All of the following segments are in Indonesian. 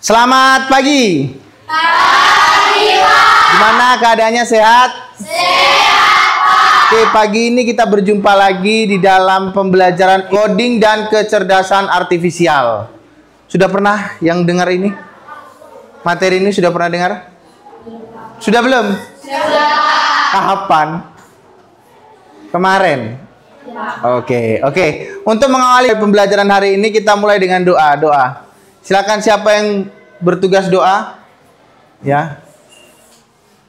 Selamat pagi. Pagi, Pak. Gimana keadaannya, sehat? Sehat, Pak. Oke, pagi ini kita berjumpa lagi di dalam pembelajaran coding dan kecerdasan artifisial. Sudah pernah yang dengar ini? Materi ini sudah pernah dengar? Sudah belum? Sudah. Kapan? Kemarin? Oke. Untuk mengawali pembelajaran hari ini kita mulai dengan doa. Silakan siapa yang bertugas doa, ya.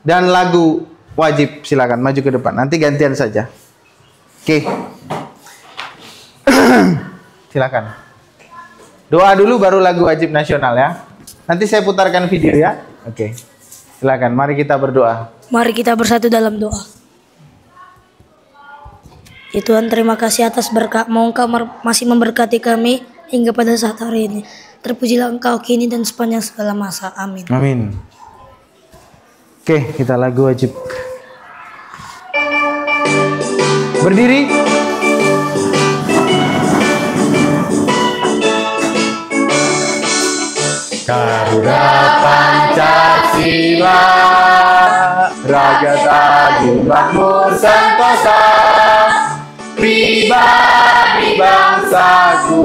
Dan lagu wajib silakan maju ke depan. Nanti gantian saja. Oke. Silakan. Doa dulu baru lagu wajib nasional ya. Nanti saya putarkan video ya. Oke. Silakan. Mari kita berdoa. Mari kita bersatu dalam doa. Ya Tuhan, terima kasih atas berkat. Mau Engkau masih memberkati kami hingga pada saat hari ini. Terpujilah Engkau kini dan sepanjang segala masa. Amin. Amin. Oke, kita lagu wajib. Berdiri. Garuda Pancasila, raga tadi makmur sentosa, pribadi bangsaku.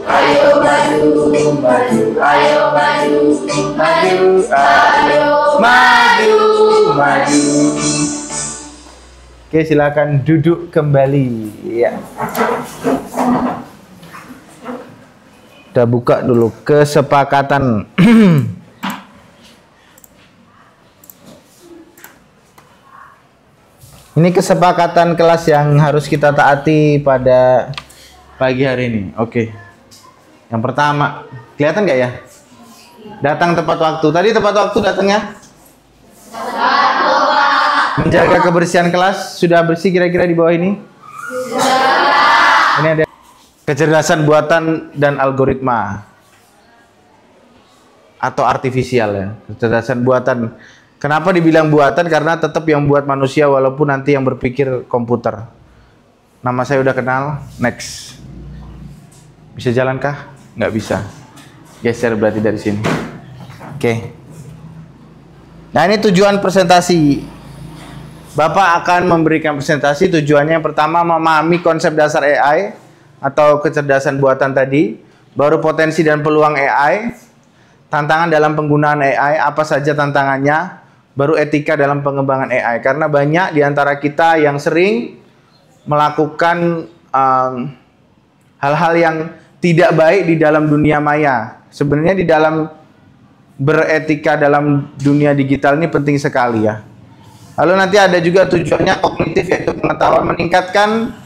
Ayo maju, ayo maju, maju. Oke, silakan duduk kembali. Ya. Kita buka dulu kesepakatan. Ini kesepakatan kelas yang harus kita taati pada pagi hari ini. Oke. Yang pertama, kelihatan nggak ya? Datang tepat waktu. Tadi tepat waktu datangnya? Menjaga kebersihan kelas. Sudah bersih kira-kira di bawah ini? Ini ada kecerdasan buatan dan algoritma atau artifisial ya. Kecerdasan buatan. Kenapa dibilang buatan? Karena tetap yang buat manusia walaupun nanti yang berpikir komputer. Nama saya udah kenal. Next. Bisa jalankah? Nggak bisa. Geser berarti dari sini. Oke. Nah, ini tujuan presentasi. Bapak akan memberikan presentasi. Tujuannya yang pertama memahami konsep dasar AI atau kecerdasan buatan tadi, baru potensi dan peluang AI, tantangan dalam penggunaan AI, apa saja tantangannya, baru etika dalam pengembangan AI. Karena banyak di antara kita yang sering melakukan hal-hal yang tidak baik di dalam dunia maya. Sebenarnya di dalam beretika dalam dunia digital ini penting sekali ya. Lalu nanti ada juga tujuannya kognitif, yaitu pengetahuan, meningkatkan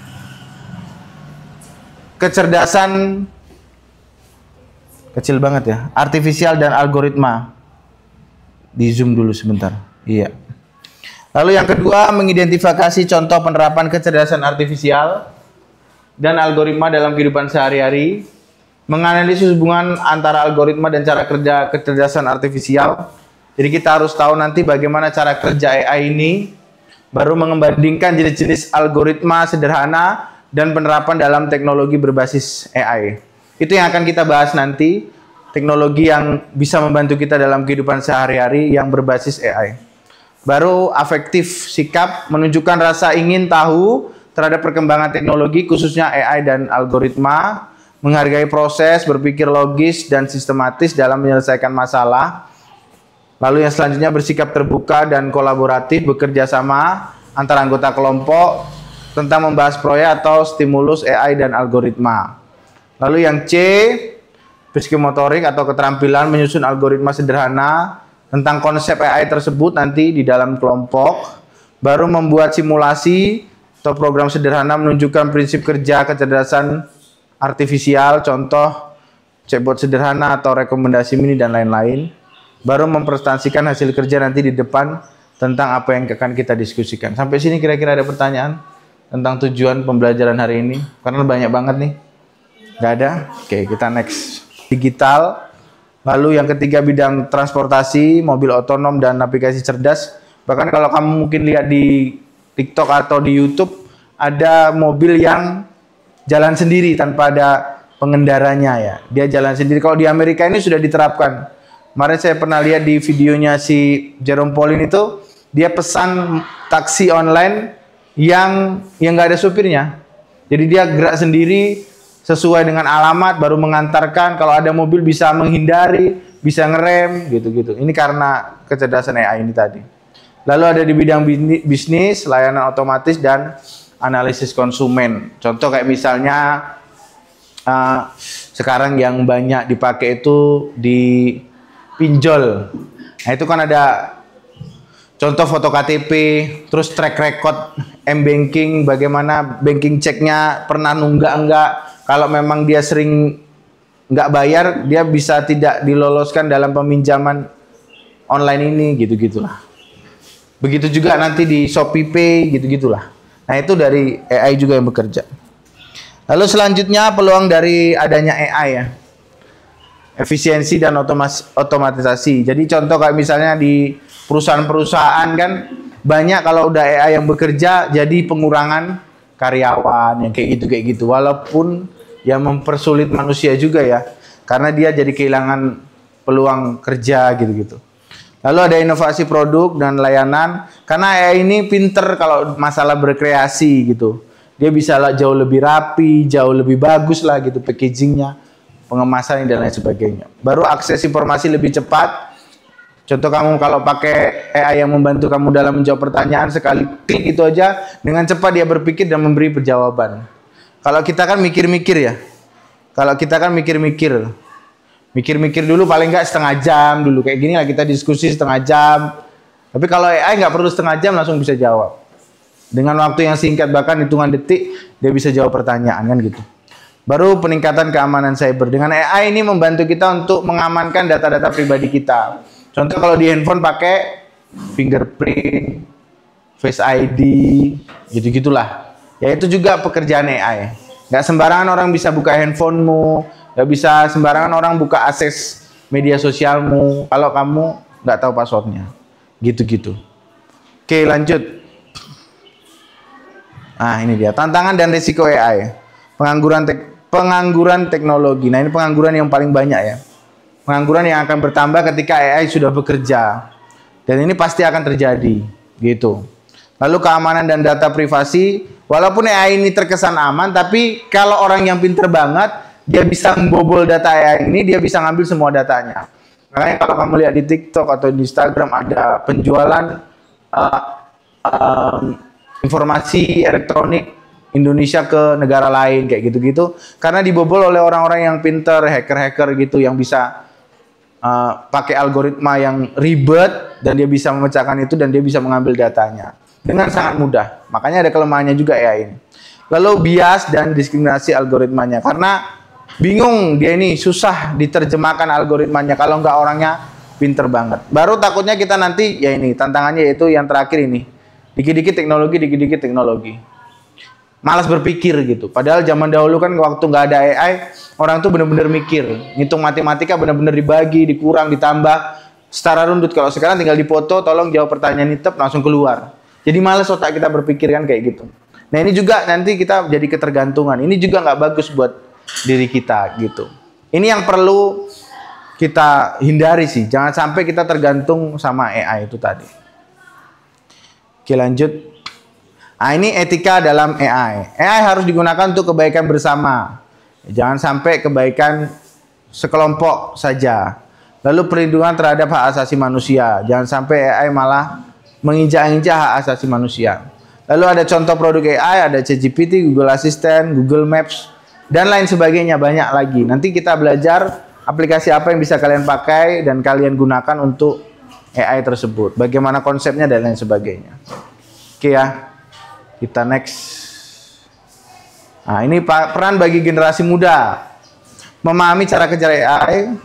kecerdasan kecil banget ya, artifisial dan algoritma. Di zoom dulu sebentar. Iya. Lalu yang kedua, mengidentifikasi contoh penerapan kecerdasan artifisial dan algoritma dalam kehidupan sehari-hari, menganalisis hubungan antara algoritma dan cara kerja kecerdasan artifisial. Jadi kita harus tahu nanti bagaimana cara kerja AI ini, baru membandingkan jenis-jenis algoritma sederhana dan penerapan dalam teknologi berbasis AI. Itu yang akan kita bahas nanti, teknologi yang bisa membantu kita dalam kehidupan sehari-hari yang berbasis AI. Baru afektif, sikap menunjukkan rasa ingin tahu terhadap perkembangan teknologi, khususnya AI dan algoritma, menghargai proses, berpikir logis dan sistematis dalam menyelesaikan masalah. Lalu yang selanjutnya bersikap terbuka dan kolaboratif, bekerja sama antara anggota kelompok tentang membahas proyek atau stimulus AI dan algoritma. Lalu yang C, psikomotorik atau keterampilan menyusun algoritma sederhana tentang konsep AI tersebut nanti di dalam kelompok. Baru membuat simulasi atau program sederhana menunjukkan prinsip kerja kecerdasan artifisial, contoh chatbot sederhana atau rekomendasi mini dan lain-lain. Baru mempresentasikan hasil kerja nanti di depan tentang apa yang akan kita diskusikan. Sampai sini kira-kira ada pertanyaan tentang tujuan pembelajaran hari ini? Karena banyak banget nih. Nggak ada? Oke, kita next. Digital. Lalu yang ketiga bidang transportasi, mobil otonom dan navigasi cerdas. Bahkan kalau kamu mungkin lihat di TikTok atau di YouTube, ada mobil yang jalan sendiri tanpa ada pengendaranya ya. Dia jalan sendiri. Kalau di Amerika ini sudah diterapkan. Kemarin saya pernah lihat di videonya si Jerome Pauline itu, dia pesan taksi online yang nggak ada supirnya. Jadi dia gerak sendiri sesuai dengan alamat, baru mengantarkan. Kalau ada mobil bisa menghindari, bisa ngerem, gitu-gitu. Ini karena kecerdasan AI ini tadi. Lalu ada di bidang bisnis, layanan otomatis dan analisis konsumen. Contoh kayak misalnya sekarang yang banyak dipakai itu di pinjol. Nah itu kan ada contoh foto KTP, terus track record M-Banking, bagaimana banking ceknya, pernah nunggak enggak. Kalau memang dia sering nggak bayar, dia bisa tidak diloloskan dalam peminjaman online ini, gitu-gitulah. Begitu juga nanti di Shopee Pay, gitu-gitulah. Nah itu dari AI juga yang bekerja. Lalu selanjutnya peluang dari adanya AI ya. Efisiensi dan otomatisasi. Jadi contoh kayak misalnya di perusahaan-perusahaan kan banyak kalau udah AI yang bekerja jadi pengurangan karyawan yang kayak gitu. Walaupun ya mempersulit manusia juga ya. Karena dia jadi kehilangan peluang kerja gitu-gitu. Lalu ada inovasi produk dan layanan. Karena AI ini pinter kalau masalah berkreasi gitu. Dia bisa jauh lebih rapi, jauh lebih bagus lah gitu packagingnya, pengemasan dan lain sebagainya. Baru akses informasi lebih cepat. Contoh kamu kalau pakai AI yang membantu kamu dalam menjawab pertanyaan, sekali klik itu aja dengan cepat dia berpikir dan memberi jawaban. Kalau kita kan mikir-mikir ya. Kalau kita kan mikir-mikir dulu paling nggak setengah jam dulu. Kayak gini lah kita diskusi setengah jam. Tapi kalau AI nggak perlu setengah jam langsung bisa jawab. Dengan waktu yang singkat bahkan hitungan detik dia bisa jawab pertanyaan kan gitu. Baru peningkatan keamanan cyber. Dengan AI ini membantu kita untuk mengamankan data-data pribadi kita. Contoh kalau di handphone pakai fingerprint, Face ID, gitu-gitulah. Ya itu juga pekerjaan AI. Nggak sembarangan orang bisa buka handphonemu, nggak bisa sembarangan orang buka akses media sosialmu kalau kamu nggak tahu passwordnya. Gitu-gitu. Oke lanjut. Nah ini dia tantangan dan risiko AI. Pengangguran teknologi. Nah ini pengangguran yang paling banyak ya. Pengangguran yang akan bertambah ketika AI sudah bekerja. Dan ini pasti akan terjadi. Gitu. Lalu keamanan dan data privasi. Walaupun AI ini terkesan aman, tapi kalau orang yang pinter banget, dia bisa membobol data AI ini, dia bisa ngambil semua datanya. Makanya kalau kamu lihat di TikTok atau di Instagram ada penjualan informasi elektronik Indonesia ke negara lain kayak gitu-gitu karena dibobol oleh orang-orang yang pinter, hacker-hacker gitu yang bisa pakai algoritma yang ribet dan dia bisa memecahkan itu dan dia bisa mengambil datanya dengan sangat mudah. Makanya ada kelemahannya juga ya ini. Lalu bias dan diskriminasi algoritmanya karena bingung dia ini susah diterjemahkan algoritmanya kalau nggak orangnya pinter banget. Baru takutnya kita nanti ya ini tantangannya yaitu yang terakhir ini. Dikit-dikit teknologi. Malas berpikir gitu. Padahal zaman dahulu kan waktu nggak ada AI, orang tuh bener-bener mikir. Ngitung matematika bener-bener dibagi, dikurang, ditambah. Secara rundut. Kalau sekarang tinggal dipoto, tolong jawab pertanyaan ini, langsung keluar. Jadi malas otak kita berpikir kan kayak gitu. Nah ini juga nanti kita jadi ketergantungan. Ini juga nggak bagus buat diri kita gitu. Ini yang perlu kita hindari sih. Jangan sampai kita tergantung sama AI itu tadi. Oke lanjut. Nah ini etika dalam AI. AI harus digunakan untuk kebaikan bersama. Jangan sampai kebaikan sekelompok saja. Lalu perlindungan terhadap hak asasi manusia. Jangan sampai AI malah menginjak-injak hak asasi manusia. Lalu ada contoh produk AI, ada ChatGPT, Google Assistant, Google Maps, dan lain sebagainya banyak lagi. Nanti kita belajar aplikasi apa yang bisa kalian pakai dan kalian gunakan untuk AI tersebut, bagaimana konsepnya dan lain sebagainya. Oke ya, kita next. Nah ini peran bagi generasi muda memahami cara kerja AI,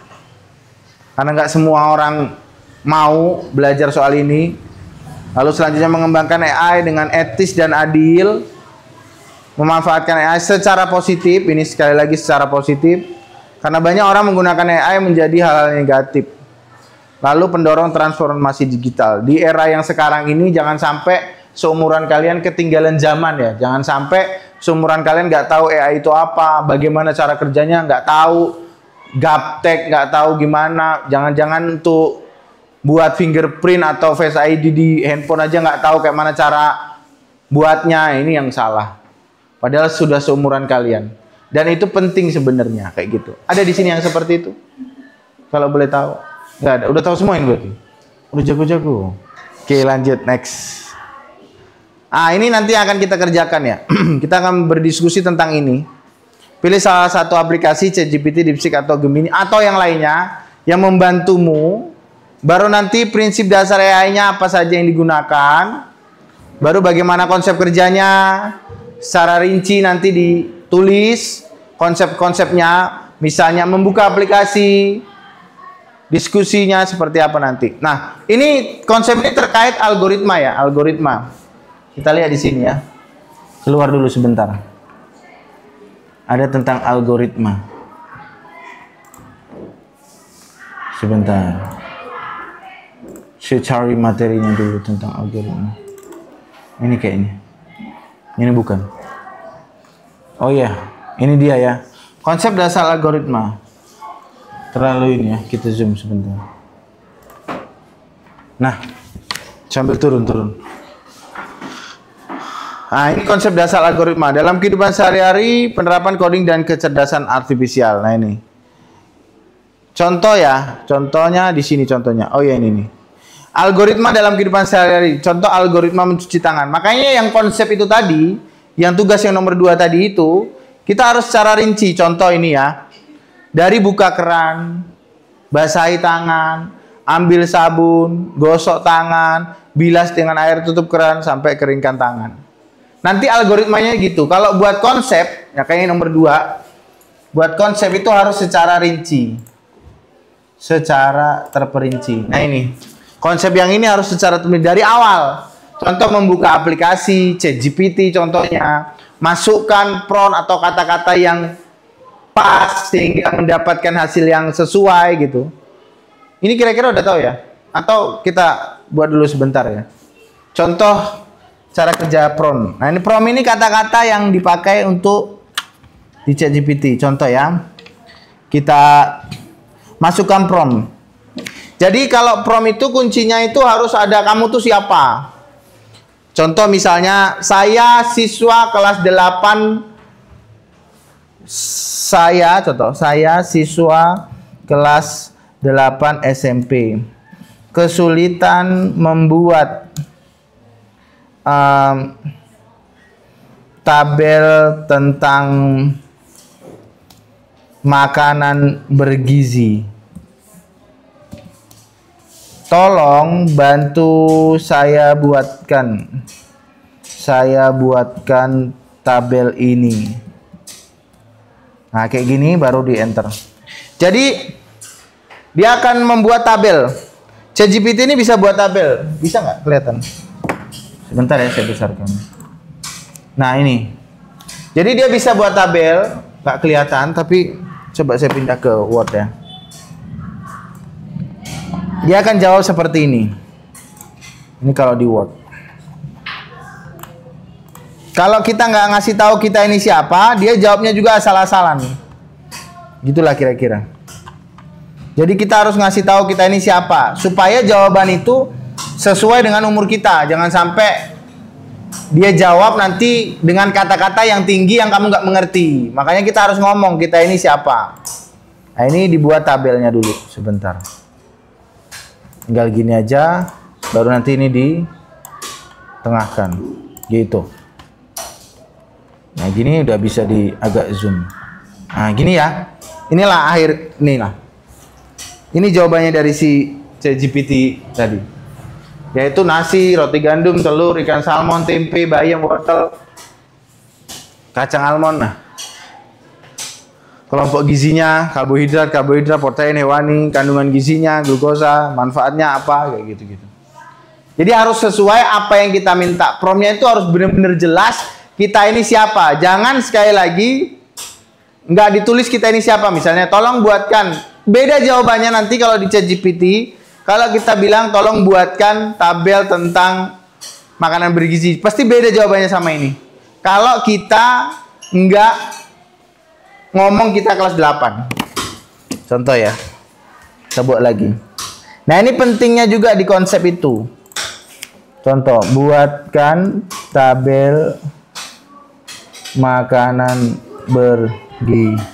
karena nggak semua orang mau belajar soal ini. Lalu selanjutnya mengembangkan AI dengan etis dan adil, memanfaatkan AI secara positif. Ini sekali lagi secara positif, karena banyak orang menggunakan AI menjadi hal-hal negatif. Lalu pendorong transformasi digital. Di era yang sekarang ini jangan sampai seumuran kalian ketinggalan zaman ya. Jangan sampai seumuran kalian nggak tahu AI itu apa, bagaimana cara kerjanya nggak tahu, gaptek nggak tahu gimana, jangan-jangan untuk buat fingerprint atau Face ID di handphone aja nggak tahu kayak mana cara buatnya, ini yang salah. Padahal sudah seumuran kalian. Dan itu penting sebenarnya kayak gitu. Ada di sini yang seperti itu? Kalau boleh tahu? Nggak ada. Udah tahu semua ini berarti? Udah jago-jago. Oke, lanjut next. Ini nanti akan kita kerjakan ya. Kita akan berdiskusi tentang ini. Pilih salah satu aplikasi ChatGPT, DeepSeek atau Gemini atau yang lainnya yang membantumu. Baru nanti prinsip dasar AI-nya apa saja yang digunakan. Baru bagaimana konsep kerjanya. Secara rinci nanti ditulis konsep-konsepnya. Misalnya membuka aplikasi. Diskusinya seperti apa nanti. Nah, ini konsep ini terkait algoritma ya, algoritma. Kita lihat di sini ya. Keluar dulu sebentar. Ada tentang algoritma. Sebentar. Saya cari materinya dulu tentang algoritma. Ini kayaknya. Ini bukan. Oh iya, ini dia ya. Konsep dasar algoritma. Terlalu ini ya, kita zoom sebentar. Nah, sambil turun. Ini konsep dasar algoritma. Dalam kehidupan sehari-hari, penerapan coding dan kecerdasan artifisial. Nah ini. Contoh ya, contohnya di sini contohnya. Oh ya ini nih. Algoritma dalam kehidupan sehari-hari. Contoh algoritma mencuci tangan. Makanya yang konsep itu tadi, yang tugas yang nomor 2 tadi itu, kita harus secara rinci. Contoh ini ya. Dari buka keran, basahi tangan, ambil sabun, gosok tangan, bilas dengan air tutup keran sampai keringkan tangan. Nanti algoritmanya gitu. Kalau buat konsep, ya kayaknya nomor 2, buat konsep itu harus secara rinci. Secara terperinci. Nah ini. Konsep yang ini harus secara terperinci dari awal. Contoh membuka aplikasi, ChatGPT contohnya. Masukkan prompt atau kata-kata yang pas sehingga mendapatkan hasil yang sesuai gitu. Ini kira-kira udah tahu ya? Atau kita buat dulu sebentar ya. Contoh cara kerja prompt. Nah, ini prompt ini kata-kata yang dipakai untuk di ChatGPT. Contoh ya. Kita masukkan prompt. Jadi kalau prompt itu kuncinya itu harus ada kamu tuh siapa. Contoh misalnya saya siswa kelas 8. Saya siswa kelas 8 SMP. Kesulitan membuat tabel tentang makanan bergizi. Tolong bantu saya buatkan tabel ini. Nah, kayak gini baru di enter. Jadi dia akan membuat tabel. ChatGPT ini bisa buat tabel. Bisa nggak kelihatan? Sebentar ya, saya besarkan. Nah, ini. Jadi dia bisa buat tabel, nggak kelihatan, tapi coba saya pindah ke Word ya. Dia akan jawab seperti ini. Ini kalau di Word. Kalau kita nggak ngasih tahu kita ini siapa, dia jawabnya juga asal-asalan. Gitulah kira-kira. Jadi kita harus ngasih tahu kita ini siapa, supaya jawaban itu sesuai dengan umur kita. Jangan sampai dia jawab nanti dengan kata-kata yang tinggi yang kamu nggak mengerti. Makanya kita harus ngomong kita ini siapa. Nah, ini dibuat tabelnya dulu sebentar. Tinggal gini aja, baru nanti ini ditengahkan. Gitu. Nah, gini udah bisa agak zoom. Nah, gini ya. Inilah akhir, inilah. Ini jawabannya dari si ChatGPT tadi. Yaitu nasi, roti gandum, telur, ikan salmon, tempe, bayam, wortel, kacang almond. Nah, kelompok gizinya, karbohidrat, protein hewani, kandungan gizinya, glukosa, manfaatnya apa, kayak gitu-gitu. Jadi harus sesuai apa yang kita minta. Promptnya itu harus benar-benar jelas. Kita ini siapa? Jangan sekali lagi nggak ditulis kita ini siapa. Misalnya, tolong buatkan. Beda jawabannya nanti kalau di ChatGPT. Kalau kita bilang tolong buatkan tabel tentang makanan bergizi, pasti beda jawabannya sama ini. kalau kita nggak ngomong kita kelas 8. Contoh ya. Kita buat lagi. Nah, ini pentingnya juga di konsep itu. Contoh, buatkan tabel makanan bergizi.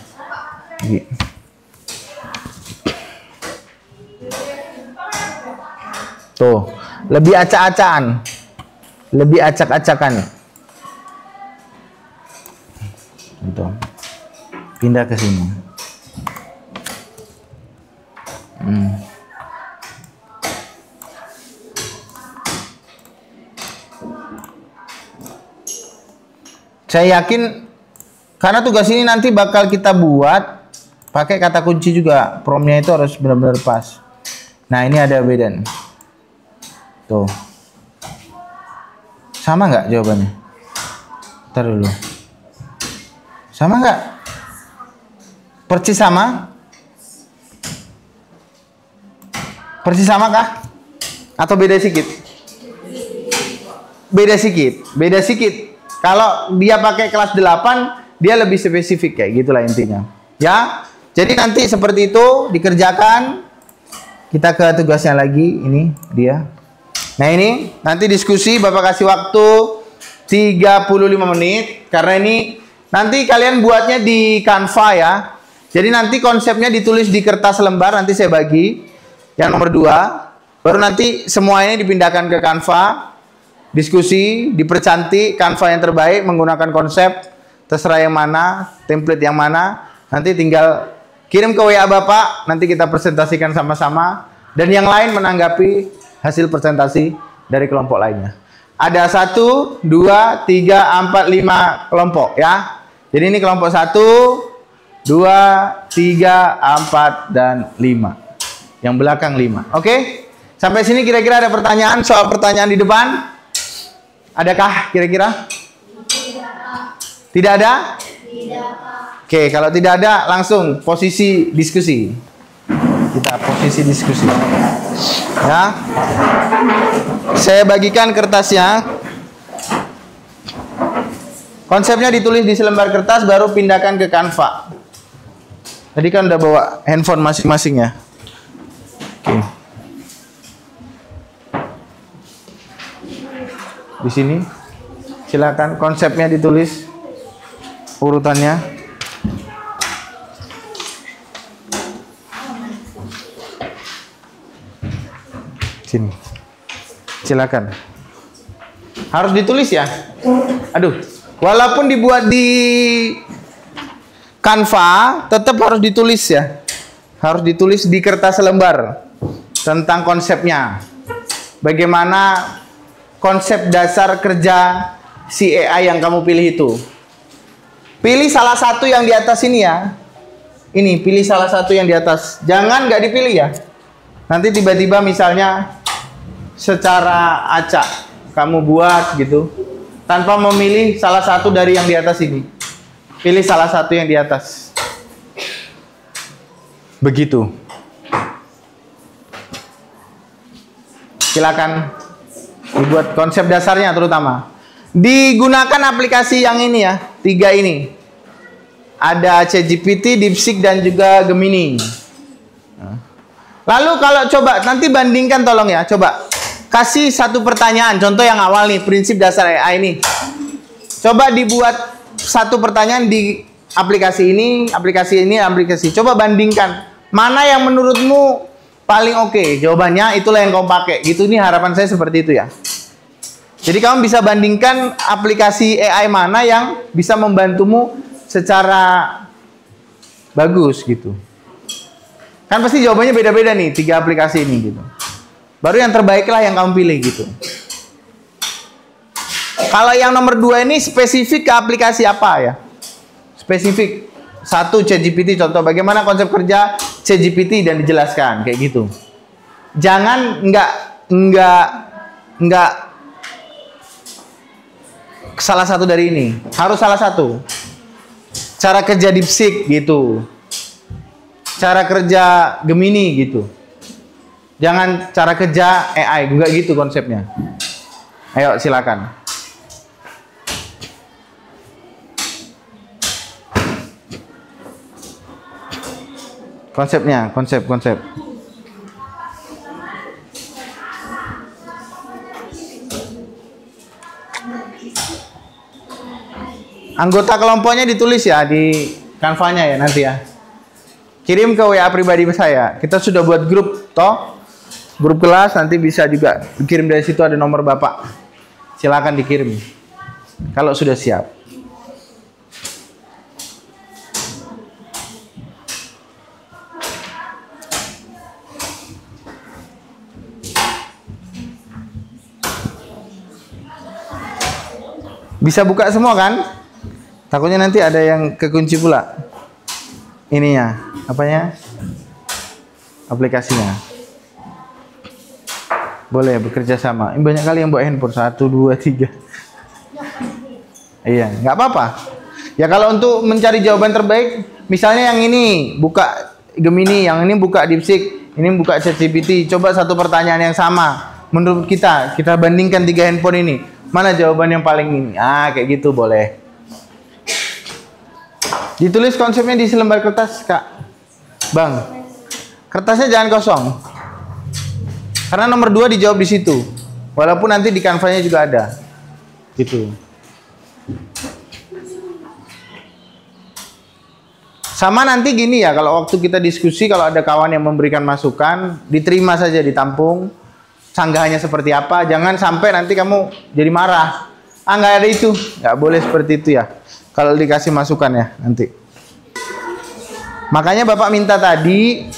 Tuh, lebih acak-acakan. Lebih acak-acakan. Contoh. Pindah ke sini. Saya yakin karena tugas ini nanti bakal kita buat pakai kata kunci juga. Promnya itu harus benar-benar pas. Nah, ini ada beda nih. Tuh. Sama nggak jawabannya? Ntar dulu. Sama nggak? Persis sama? Persis sama kah? Atau beda sedikit? Beda sedikit. Beda sedikit. Kalau dia pakai kelas 8, dia lebih spesifik kayak gitulah intinya. Ya. Jadi nanti seperti itu dikerjakan. Kita ke tugasnya lagi. Ini dia. Nah, ini nanti diskusi Bapak kasih waktu 35 menit karena ini nanti kalian buatnya di Canva ya. Jadi nanti konsepnya ditulis di kertas lembar, nanti saya bagi. Yang nomor 2, baru nanti semuanya dipindahkan ke Canva. Diskusi, dipercantik Canva yang terbaik menggunakan konsep, terserah yang mana, template yang mana. Nanti tinggal kirim ke WA Bapak, nanti kita presentasikan sama-sama. Dan yang lain menanggapi hasil presentasi dari kelompok lainnya. Ada 1, 2, 3, 4, 5 kelompok ya. Jadi ini kelompok 1, 2, 3, 4, dan 5. Yang belakang 5. Oke? Sampai sini kira-kira ada pertanyaan soal pertanyaan di depan? Adakah kira-kira? Tidak ada? Oke, kalau tidak ada langsung posisi diskusi. Kita posisi diskusi. Ya. Saya bagikan kertasnya. Konsepnya ditulis di selembar kertas baru pindahkan ke Canva. Tadi kan udah bawa handphone masing-masing ya. Oke. Di sini silakan konsepnya ditulis urutannya. Sini. Silakan. Harus ditulis ya. Aduh, walaupun dibuat di Canva, tetap harus ditulis ya. Harus ditulis di kertas lembar tentang konsepnya. Bagaimana konsep dasar kerja si AI yang kamu pilih itu. Pilih salah satu yang di atas ini ya. Ini, pilih salah satu yang di atas. Jangan nggak dipilih ya. Nanti tiba-tiba misalnya secara acak kamu buat gitu. Tanpa memilih salah satu dari yang di atas ini. Pilih salah satu yang di atas. Begitu. Silakan dibuat konsep dasarnya terutama. Digunakan aplikasi yang ini ya, 3 ini. Ada ChatGPT, DeepSeek dan juga Gemini. Lalu kalau coba nanti bandingkan tolong ya, coba kasih satu pertanyaan. Contoh yang awal nih, prinsip dasar AI ini. Coba dibuat satu pertanyaan di aplikasi ini, aplikasi ini, aplikasi. Coba bandingkan mana yang menurutmu paling oke. Jawabannya itulah yang kamu pakai. Gitu nih harapan saya seperti itu ya. Jadi kamu bisa bandingkan aplikasi AI mana yang bisa membantumu secara bagus gitu. Kan pasti jawabannya beda-beda nih 3 aplikasi ini gitu. Baru yang terbaik lah yang kamu pilih gitu. Kalau yang nomor 2 ini spesifik ke aplikasi apa ya? Spesifik. 1 ChatGPT, contoh bagaimana konsep kerja ChatGPT dan dijelaskan kayak gitu. Jangan enggak salah satu dari ini. Harus salah satu. Cara kerja DeepSeek gitu. Cara kerja Gemini gitu. Jangan cara kerja AI, enggak gitu konsepnya. Ayo silakan. Konsepnya, konsep. Anggota kelompoknya ditulis ya di Canva-nya ya nanti ya. Kirim ke WA pribadi saya. Kita sudah buat grup toh. Grup kelas nanti bisa juga dikirim dari situ, ada nomor Bapak. Silakan dikirim. Kalau sudah siap. Bisa buka semua kan? Takutnya nanti ada yang kekunci pula. Ininya, apanya? Aplikasinya. Boleh bekerja sama. Ini banyak kali yang bawa handphone. 1, 2, 3. Iya, nggak apa-apa. Ya kalau untuk mencari jawaban terbaik, misalnya yang ini buka Gemini, yang ini buka DeepSeek, ini buka ChatGPT. Coba satu pertanyaan yang sama. Menurut kita bandingkan 3 handphone ini. Mana jawaban yang paling ini? Kayak gitu boleh. Ditulis konsepnya di selembar kertas, Kak. Bang, kertasnya jangan kosong. Karena nomor 2 dijawab di situ. Walaupun nanti di Canva-nya juga ada. Gitu. Sama nanti gini ya, kalau waktu kita diskusi, kalau ada kawan yang memberikan masukan, diterima saja, ditampung. Sanggahannya seperti apa, jangan sampai nanti kamu jadi marah. Nggak ada itu. Nggak boleh seperti itu ya. Kalau dikasih masukan ya, nanti. Makanya Bapak minta tadi,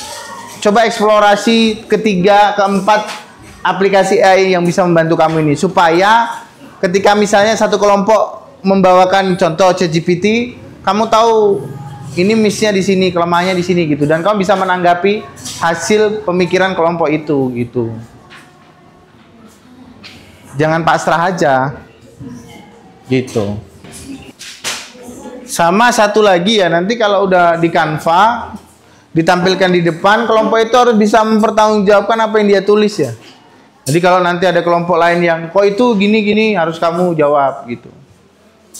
coba eksplorasi ketiga, keempat aplikasi AI yang bisa membantu kamu ini. Supaya ketika misalnya satu kelompok membawakan contoh ChatGPT, kamu tahu ini miss-nya di sini, kelemahannya di sini gitu. Dan kamu bisa menanggapi hasil pemikiran kelompok itu gitu. Jangan pasrah aja. Gitu. Sama satu lagi ya, nanti kalau udah di Canva ditampilkan di depan, kelompok itu harus bisa mempertanggungjawabkan apa yang dia tulis ya. Jadi kalau nanti ada kelompok lain yang kok itu gini-gini, harus kamu jawab gitu.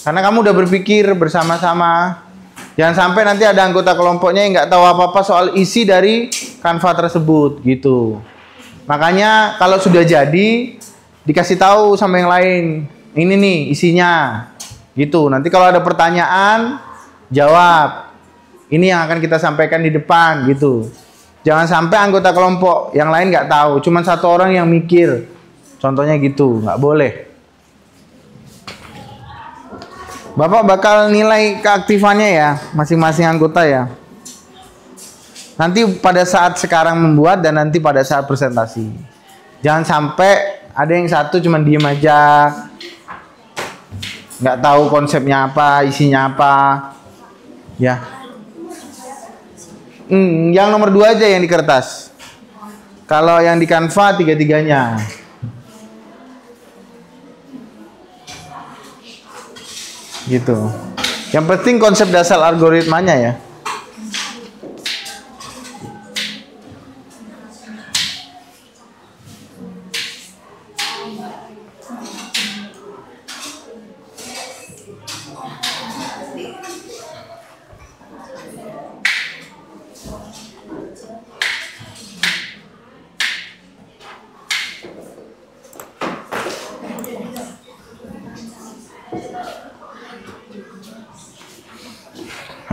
Karena kamu udah berpikir bersama-sama. Jangan sampai nanti ada anggota kelompoknya yang nggak tahu apa-apa soal isi dari Canva tersebut gitu. Makanya kalau sudah jadi, dikasih tahu sama yang lain. Ini nih isinya. Gitu. Nanti kalau ada pertanyaan, jawab. Ini yang akan kita sampaikan di depan gitu. Jangan sampai anggota kelompok yang lain nggak tahu. Cuma satu orang yang mikir. Contohnya gitu. Nggak boleh. Bapak bakal nilai keaktifannya ya. Masing-masing anggota ya. Nanti pada saat sekarang membuat dan nanti pada saat presentasi. Jangan sampai ada yang satu cuma diem aja, nggak tahu konsepnya apa, isinya apa, ya. Yang nomor 2 aja yang di kertas. Kalau yang di Canva 3-3-nya. Gitu. Yang penting konsep dasar algoritmanya ya.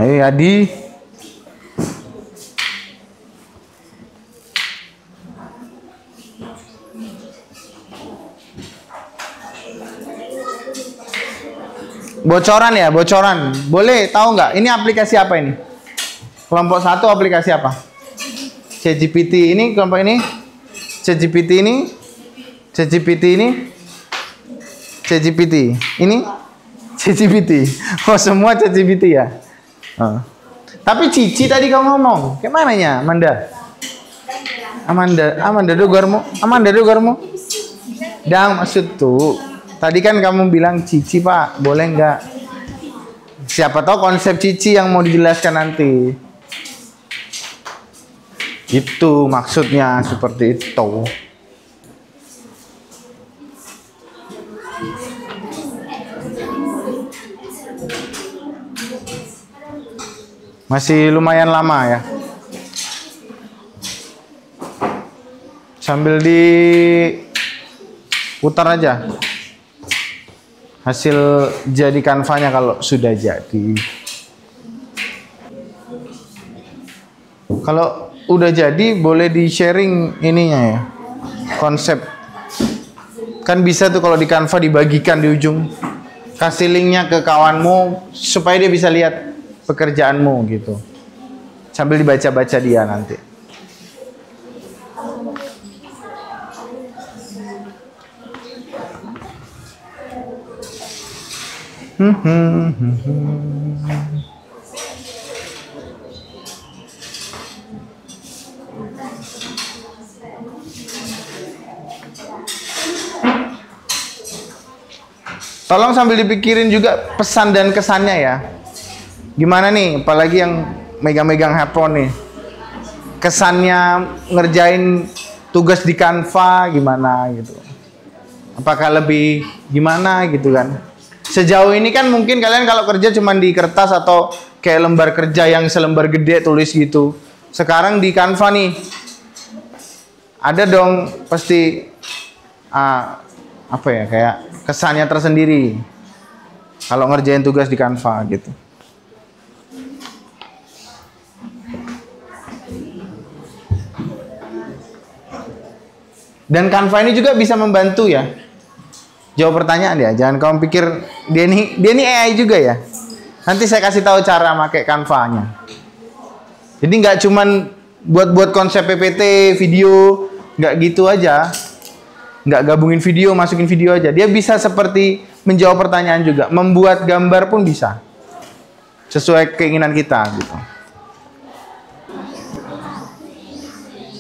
Ayo Adi. Bocoran ya, bocoran. Boleh tahu nggak? Ini aplikasi apa ini? Kelompok 1 aplikasi apa? ChatGPT ini, kelompok ini? ChatGPT ini? ChatGPT ini? ChatGPT ini? ChatGPT. Oh semua ChatGPT ya? Tapi Cici tadi kamu ngomong, kayak mananya, Amanda? Amanda Dogarmo. Dang maksud tuh, tadi kan kamu bilang Cici Pak, boleh nggak? Siapa tahu konsep Cici yang mau dijelaskan nanti. Itu maksudnya seperti itu. Masih lumayan lama ya. Sambil diputar aja hasil jadi kanvanya kalau sudah jadi. Kalau udah jadi boleh di sharing ininya ya, konsep. Kan bisa tuh kalau di Canva dibagikan di ujung, kasih linknya ke kawanmu supaya dia bisa lihat pekerjaanmu gitu, sambil dibaca-baca dia nanti. Tolong sambil dipikirin juga pesan dan kesannya ya. Gimana nih, apalagi yang megang-megang handphone nih. Kesannya ngerjain tugas di Canva gimana gitu. Apakah lebih gimana gitu kan. Sejauh ini kan mungkin kalian kalau kerja cuma di kertas atau kayak lembar kerja yang selembar gede tulis gitu. Sekarang di Canva nih, ada dong pasti apa ya, kayak kesannya tersendiri kalau ngerjain tugas di Canva gitu. Dan Canva ini juga bisa membantu ya, jawab pertanyaan ya. Jangan kamu pikir dia nih AI juga ya. Nanti saya kasih tahu cara pakai Canva-nya. Jadi nggak cuman buat konsep PPT video, nggak gitu aja. Nggak gabungin video, masukin video aja. Dia bisa seperti menjawab pertanyaan juga. Membuat gambar pun bisa. Sesuai keinginan kita gitu.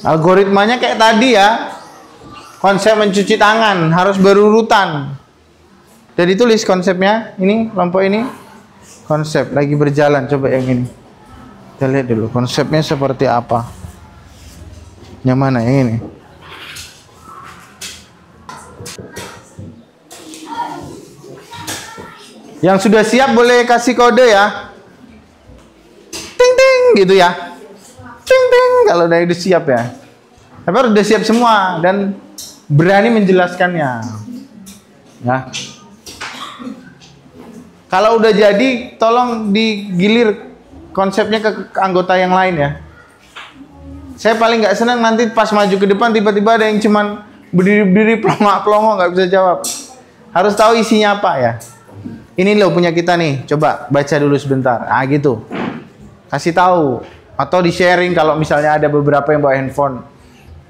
Algoritmanya kayak tadi ya. Konsep mencuci tangan harus berurutan. Jadi tulis konsepnya. Ini kelompok ini. Konsep lagi berjalan. Coba yang ini. Kita lihat dulu konsepnya seperti apa. Yang mana? Yang ini. Yang sudah siap boleh kasih kode ya. Ting ting gitu ya. Ting ting kalau udah siap ya. Tapi harus udah siap semua dan berani menjelaskannya. Ya. Kalau udah jadi tolong digilir konsepnya ke anggota yang lain ya. Saya paling nggak senang nanti pas maju ke depan tiba-tiba ada yang cuman berdiri-berdiri pelongo-pelongo nggak bisa jawab. Harus tahu isinya apa ya. Ini loh punya kita nih, coba baca dulu sebentar. Ah gitu. Kasih tahu atau di sharing kalau misalnya ada beberapa yang bawa handphone.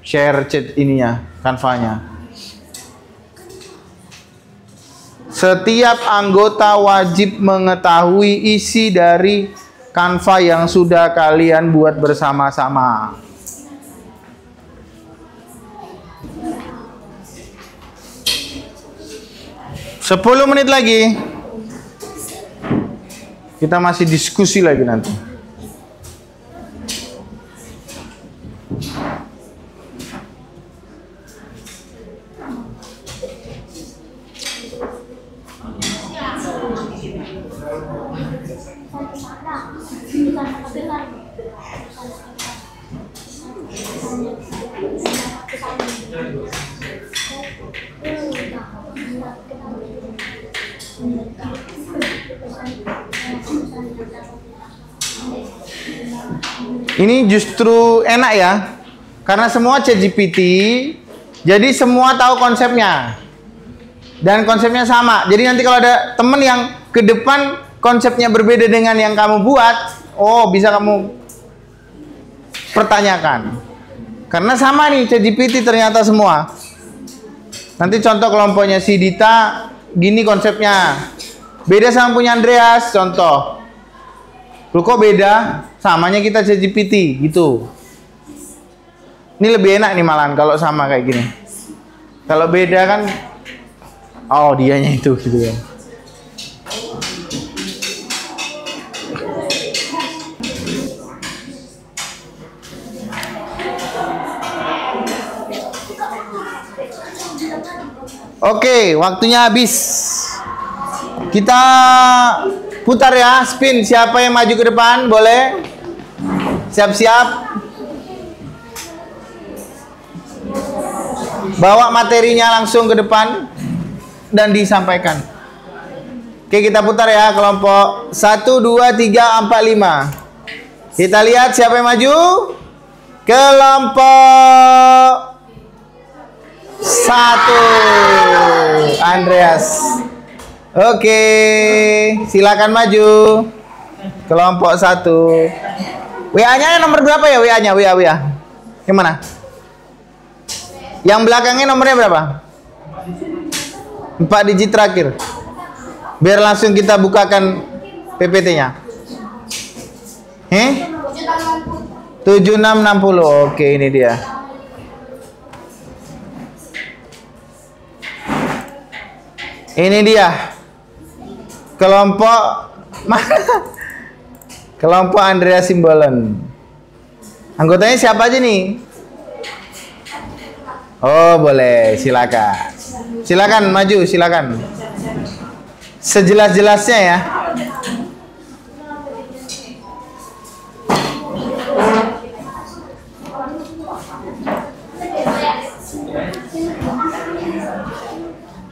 Share chat ininya, Canva-nya. Setiap anggota wajib mengetahui isi dari Canva yang sudah kalian buat bersama-sama. Sepuluh menit lagi. Kita masih diskusi lagi nanti. Ini justru enak ya, karena semua ChatGPT, jadi semua tahu konsepnya dan konsepnya sama. Jadi nanti kalau ada temen yang ke depan konsepnya berbeda dengan yang kamu buat, oh bisa kamu pertanyakan, karena sama nih ChatGPT ternyata semua. Nanti contoh kelompoknya si Dita, gini konsepnya, beda sama punya Andreas, contoh. Loh kok beda? Samanya kita ChatGPT gitu. Ini lebih enak nih malahan kalau sama kayak gini. Kalau beda kan, oh dianya itu gitu ya. Oke, waktunya habis. Kita putar ya, spin. Siapa yang maju ke depan? Boleh? Siap-siap. bawa materinya langsung ke depan dan disampaikan. Oke, kita putar ya kelompok 1, 2, 3, 4, 5. Kita lihat siapa yang maju. Kelompok 1, Andreas. Oke, silakan maju. Kelompok 1. WA-nya nomor berapa ya? WA-nya, WA. Gimana? Yang belakangnya nomornya berapa? 4 digit terakhir. Biar langsung kita bukakan PPT-nya. 7660. Oke, ini dia. Ini dia. Kelompok kelompok Andreas Simbolon. Anggotanya siapa aja nih? Oh, boleh, silakan. Silakan maju, silakan. Sejelas-jelasnya ya.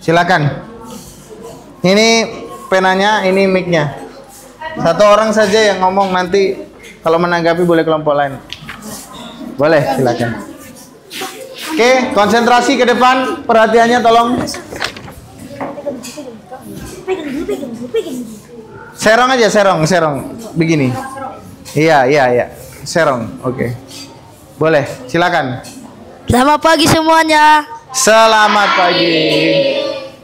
Silakan. Ini penanya, ini mic-nya. Satu orang saja yang ngomong, nanti kalau menanggapi boleh kelompok lain. Boleh, silakan. Oke, konsentrasi ke depan, perhatiannya tolong. Serong aja, serong. Begini. Iya. Serong, oke. Boleh, silakan. Selamat pagi semuanya. Selamat pagi.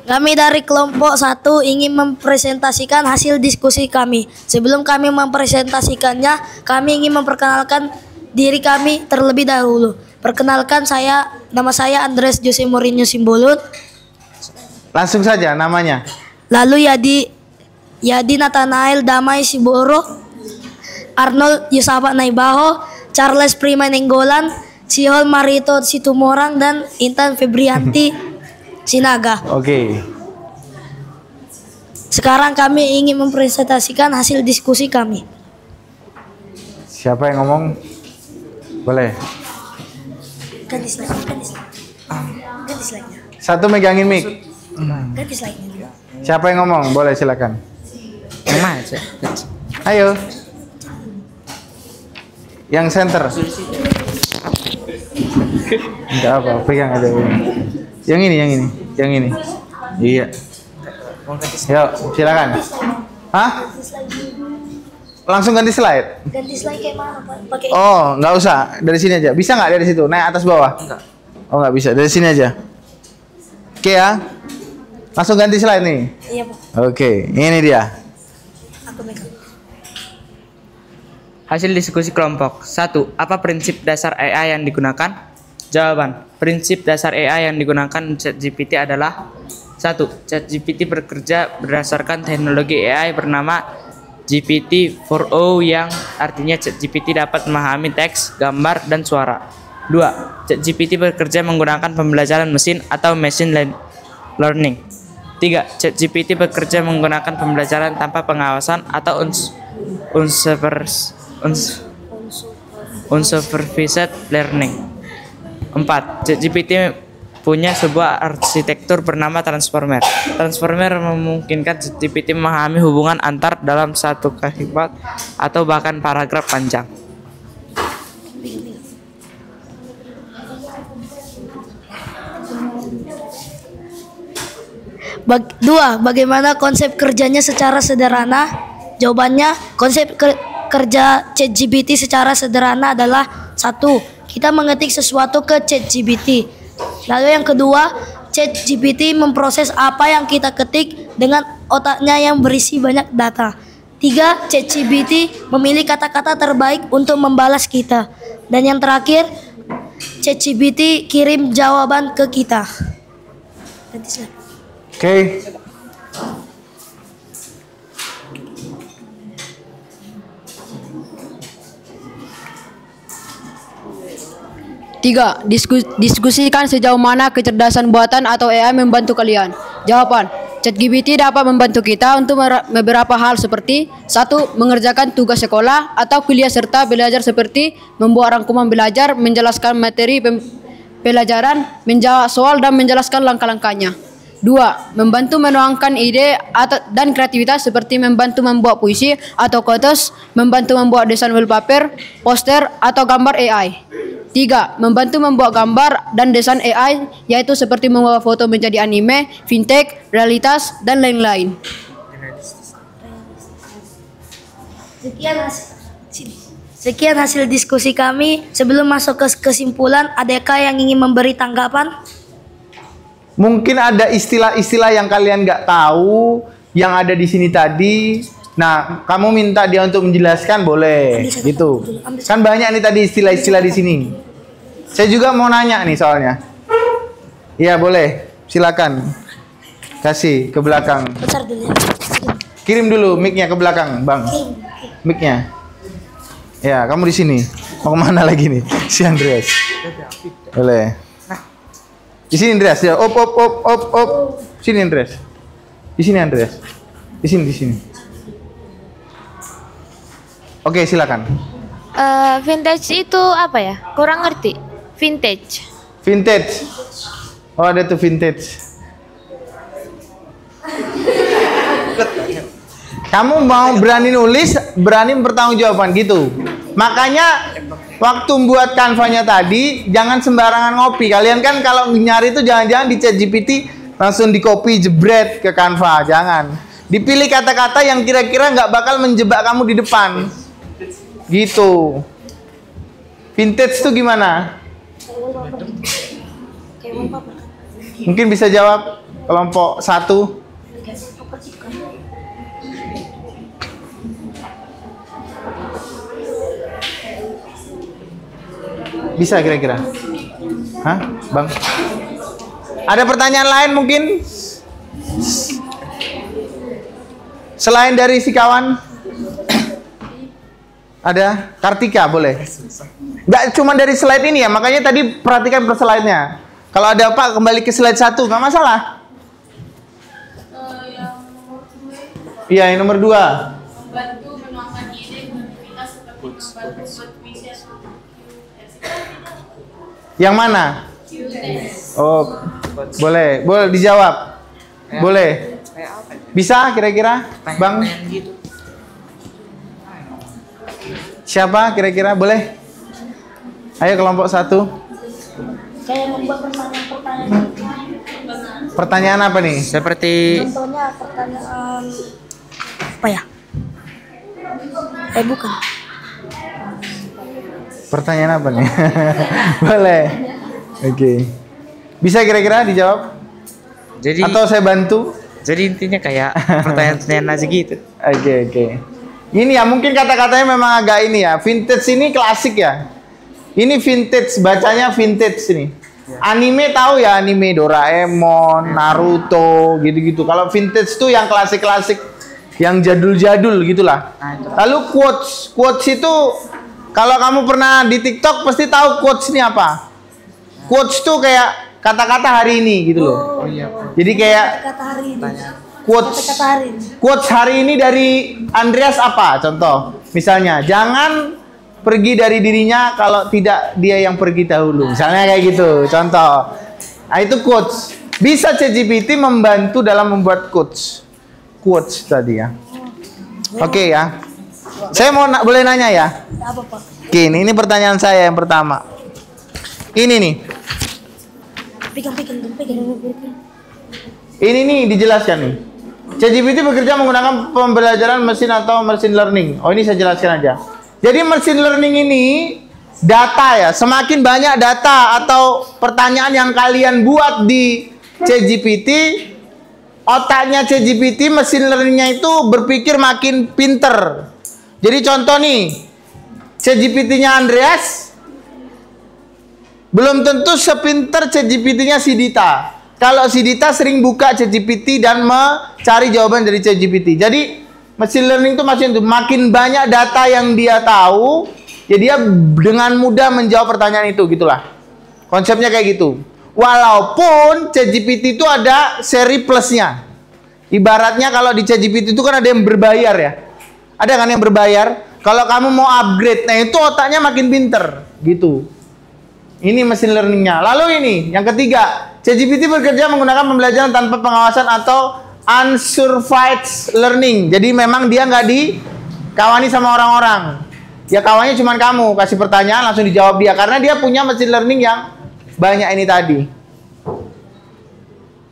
Kami dari kelompok 1 ingin mempresentasikan hasil diskusi kami. Sebelum kami mempresentasikannya, kami ingin memperkenalkan diri kami terlebih dahulu. Perkenalkan, nama saya Andreas Jose Mourinho Simbolon. Langsung saja namanya. Lalu Yadi Nathanael Damai Siboro, Arnold Yusafa Naibaho, Charles Prima Nenggolan, Sihol Marito Situmorang, dan Intan Febrianti Sinaga. Oke. Sekarang kami ingin mempresentasikan hasil diskusi kami. Siapa yang ngomong? Boleh. Ganti slide-nya. Satu megangin mic. Ganti slide-nya. Siapa yang ngomong? Boleh, silakan. Yang mana? Ayo. Yang center. Enggak apa, pegang aja. Yang ini. Iya. Yuk, silakan. Hah? Langsung ganti slide? Ganti slide kayak mana, Pak? Pakai Oh, nggak usah. Dari sini aja. Bisa nggak dari situ? Naik atas bawah? Enggak. Oh, nggak bisa. Dari sini aja. Oke ya. Langsung ganti slide nih. Iya, Pak. Oke, ini dia. Aku megang. Hasil diskusi kelompok 1. Apa prinsip dasar AI yang digunakan? Jawaban. Prinsip dasar AI yang digunakan ChatGPT adalah 1. ChatGPT bekerja berdasarkan teknologi AI bernama GPT-4o yang artinya ChatGPT dapat memahami teks, gambar, dan suara. 2. ChatGPT bekerja menggunakan pembelajaran mesin atau machine learning. 3. ChatGPT bekerja menggunakan pembelajaran tanpa pengawasan atau unsupervised learning. 4. ChatGPT punya sebuah arsitektur bernama transformer. Transformer memungkinkan ChatGPT memahami hubungan antar dalam satu kalimat atau bahkan paragraf panjang. Dua, bagaimana konsep kerjanya secara sederhana? Jawabannya, konsep kerja ChatGPT secara sederhana adalah 1. Kita mengetik sesuatu ke ChatGPT. Lalu yang kedua, ChatGPT memproses apa yang kita ketik dengan otaknya yang berisi banyak data. 3. ChatGPT memilih kata-kata terbaik untuk membalas kita. Dan yang terakhir, ChatGPT kirim jawaban ke kita. Oke. 3. Diskusikan sejauh mana kecerdasan buatan atau AI membantu kalian. Jawaban. ChatGPT dapat membantu kita untuk beberapa hal seperti 1. Mengerjakan tugas sekolah atau kuliah serta belajar seperti membuat rangkuman belajar, menjelaskan materi pelajaran, menjawab soal dan menjelaskan langkah-langkahnya. 2. Membantu menuangkan ide dan kreativitas seperti membantu membuat puisi atau quotes, membantu membuat desain wallpaper, poster atau gambar AI. 3. Membantu membuat gambar dan desain AI, yaitu seperti membuat foto menjadi anime, fintech, realitas, dan lain-lain. Sekian hasil diskusi kami. Sebelum masuk ke kesimpulan, adakah yang ingin memberi tanggapan? Mungkin ada istilah-istilah yang kalian nggak tahu yang ada di sini tadi. Nah, kamu minta dia untuk menjelaskan, boleh, gitu. Kan banyak nih tadi istilah-istilah di sini. Saya juga mau nanya nih soalnya. Iya, boleh. Silakan. Kasih ke belakang. Besar dulu ya. Kirim dulu mic-nya ke belakang, Bang. Mic-nya. Ya, kamu di sini. Mau kemana lagi nih? Si Andreas. Boleh. Di sini Andreas ya. Op. Sini Andreas. Di sini Andreas. Di sini. Oke, silakan. Vintage itu apa ya? Kurang ngerti. Vintage. Oh, ada tuh vintage. Kamu mau berani nulis, berani bertanggungjawaban gitu. Makanya waktu buat Canva-nya tadi jangan sembarangan ngopi. Kalian kan kalau nyari itu jangan-jangan di ChatGPT langsung di copy jebret ke Canva, jangan. Dipilih kata-kata yang kira-kira nggak bakal menjebak kamu di depan. Gitu. Vintage itu gimana? Mungkin bisa jawab kelompok 1. Bisa kira-kira? Hah, Bang? Ada pertanyaan lain mungkin? Selain dari si kawan? Ada? Kartika boleh? Nggak cuma dari slide ini ya, makanya tadi perhatikan per slide-nya. Kalau ada apa, kembali ke slide 1, nggak masalah. Iya, yang nomor 2. Membantu menuangkan ide kreativitas seperti membantu buat puisi atau Yang mana? Oh, boleh dijawab. Boleh. Bisa kira-kira, Bang? Siapa kira-kira? Boleh? Ayo kelompok 1. Kayak membuat pertanyaan-pertanyaan. Pertanyaan apa nih? Seperti Contohnya pertanyaan apa ya? Bukan. Pertanyaan apa nih? Boleh. Oke. Bisa kira-kira dijawab? Atau saya bantu? jadi intinya kayak pertanyaan-pertanyaan aja gitu. Oke. Ini ya mungkin kata-katanya memang agak ini ya. Vintage ini klasik ya. Ini vintage, bacanya vintage ini. Anime tahu ya, anime Doraemon, Naruto, gitu-gitu. Kalau vintage tuh yang klasik-klasik, yang jadul-jadul gitulah. Lalu quotes itu kalau kamu pernah di TikTok pasti tahu quotes ini apa. Quotes tuh kayak kata-kata hari ini gitu loh. Jadi kayak Kata hari ini. quotes Hari ini. quotes hari ini dari Andreas apa? Contoh, misalnya jangan pergi dari dirinya kalau tidak dia yang pergi dahulu. Misalnya kayak gitu, contoh. Nah, itu quotes. Bisa ChatGPT membantu dalam membuat quotes tadi ya. Oke ya. Saya mau boleh nanya ya? Apa, Pak? Oke, ini pertanyaan saya yang pertama. Ini nih. Pegang. Ini nih dijelaskan nih. ChatGPT bekerja menggunakan pembelajaran mesin atau machine learning. Oh, ini saya jelaskan aja. Jadi machine learning ini data ya. Semakin banyak data atau pertanyaan yang kalian buat di ChatGPT, otaknya ChatGPT, mesin learningnya itu berpikir makin pinter. Jadi contoh nih, ChatGPT-nya Andreas belum tentu sepinter ChatGPT-nya si Dita. Kalau si Dita sering buka ChatGPT dan mencari jawaban dari ChatGPT. Jadi machine learning itu makin banyak data yang dia tahu, ya dia dengan mudah menjawab pertanyaan itu, gitulah. Konsepnya kayak gitu. Walaupun ChatGPT itu ada seri plusnya. Ibaratnya kalau di ChatGPT itu kan ada yang berbayar ya. Ada kan yang berbayar? Kalau kamu mau upgrade, nah itu otaknya makin pinter, gitu. Ini mesin learningnya. Lalu ini yang ketiga, ChatGPT bekerja menggunakan pembelajaran tanpa pengawasan atau unsupervised learning. Jadi memang dia nggak dikawani sama orang-orang. Ya kawannya cuma kamu, kasih pertanyaan langsung dijawab dia karena dia punya mesin learning yang banyak ini tadi.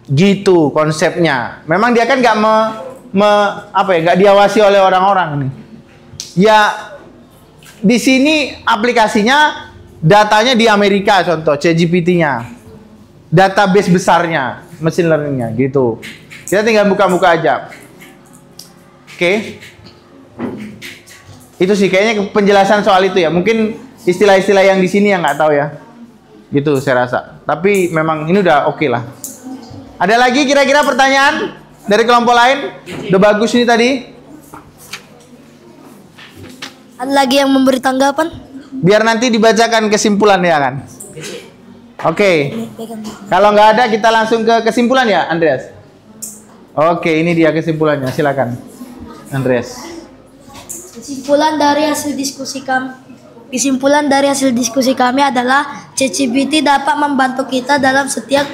Gitu konsepnya. Memang dia kan nggak nggak diawasi oleh orang-orang nih. Ya di sini aplikasinya datanya di Amerika, contoh ChatGPT-nya, database besarnya, mesin learning-nya gitu. Kita tinggal buka-buka aja. Oke. Itu sih kayaknya penjelasan soal itu ya. Mungkin istilah-istilah yang di sini yang nggak tahu ya. Gitu saya rasa. Tapi memang ini udah oke lah. Ada lagi kira-kira pertanyaan dari kelompok lain? Udah bagus ini tadi. Ada lagi yang memberi tanggapan? Biar nanti dibacakan kesimpulan ya kan. Oke. Kalau nggak ada kita langsung ke kesimpulan ya, Andreas. Oke, ini dia kesimpulannya. Silakan, Andreas. Kesimpulan dari hasil diskusi kami adalah ChatGPT dapat membantu kita dalam setiap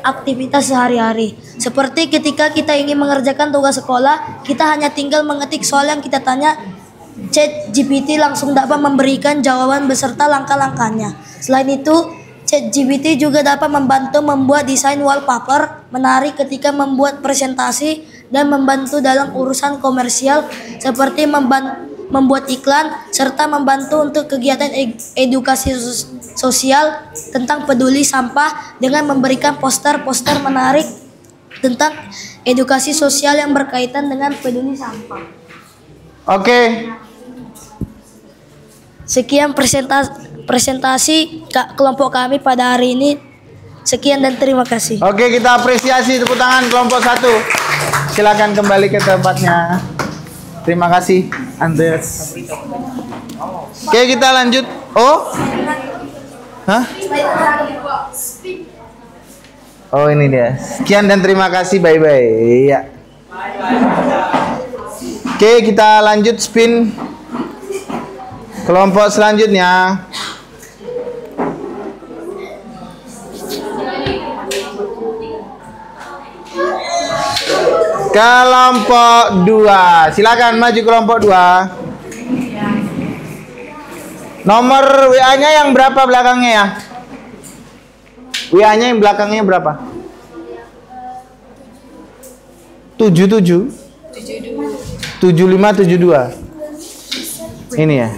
aktivitas sehari-hari. Seperti ketika kita ingin mengerjakan tugas sekolah, kita hanya tinggal mengetik soal yang kita tanya. ChatGPT langsung dapat memberikan jawaban beserta langkah-langkahnya. Selain itu, ChatGPT juga dapat membantu membuat desain wallpaper menarik ketika membuat presentasi dan membantu dalam urusan komersial seperti membuat iklan serta membantu untuk kegiatan edukasi sosial tentang peduli sampah dengan memberikan poster-poster menarik tentang edukasi sosial yang berkaitan dengan peduli sampah. Oke. Sekian presentasi kelompok kami pada hari ini. Sekian dan terima kasih. Oke, kita apresiasi tepuk tangan kelompok 1. Silakan kembali ke tempatnya. Terima kasih, Andreas. Oke, kita lanjut. Oh? Hah? Oh, ini dia. Sekian dan terima kasih. Bye-bye. Iya. Oke, kita lanjut spin kelompok selanjutnya. Kelompok 2. Silakan maju kelompok 2. Nomor WA-nya yang berapa belakangnya ya? WA-nya yang belakangnya berapa? 77 7572. Ini ya.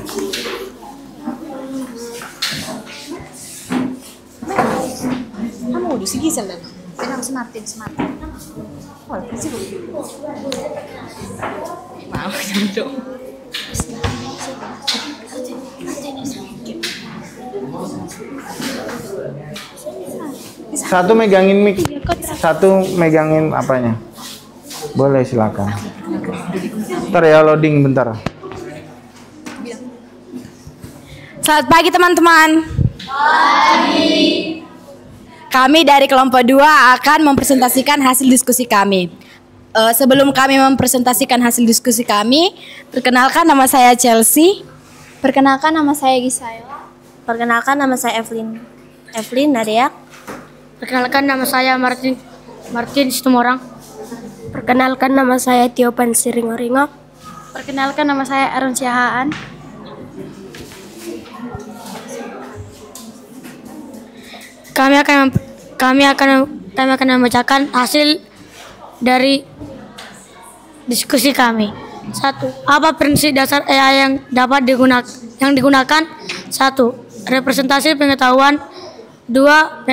Kamu udah segi selama. Kenapa semakin. Oh, sih. Mau jantung. Satu megangin mic, satu megangin apanya. Boleh silakan. Ntar ya loading bentar. Selamat pagi teman-teman. Kami dari kelompok 2 akan mempresentasikan hasil diskusi kami. Sebelum kami mempresentasikan hasil diskusi kami, perkenalkan nama saya Chelsea. Perkenalkan nama saya Gisayla. Perkenalkan nama saya Evelyn Nadia. Perkenalkan nama saya Martin Situmorang. Perkenalkan nama saya Tio Pansiringoringo. Perkenalkan nama saya Aaron Siahaan. Kami akan membacakan hasil dari diskusi kami. 1. Apa prinsip dasar AI yang digunakan? 1. Representasi pengetahuan. 2.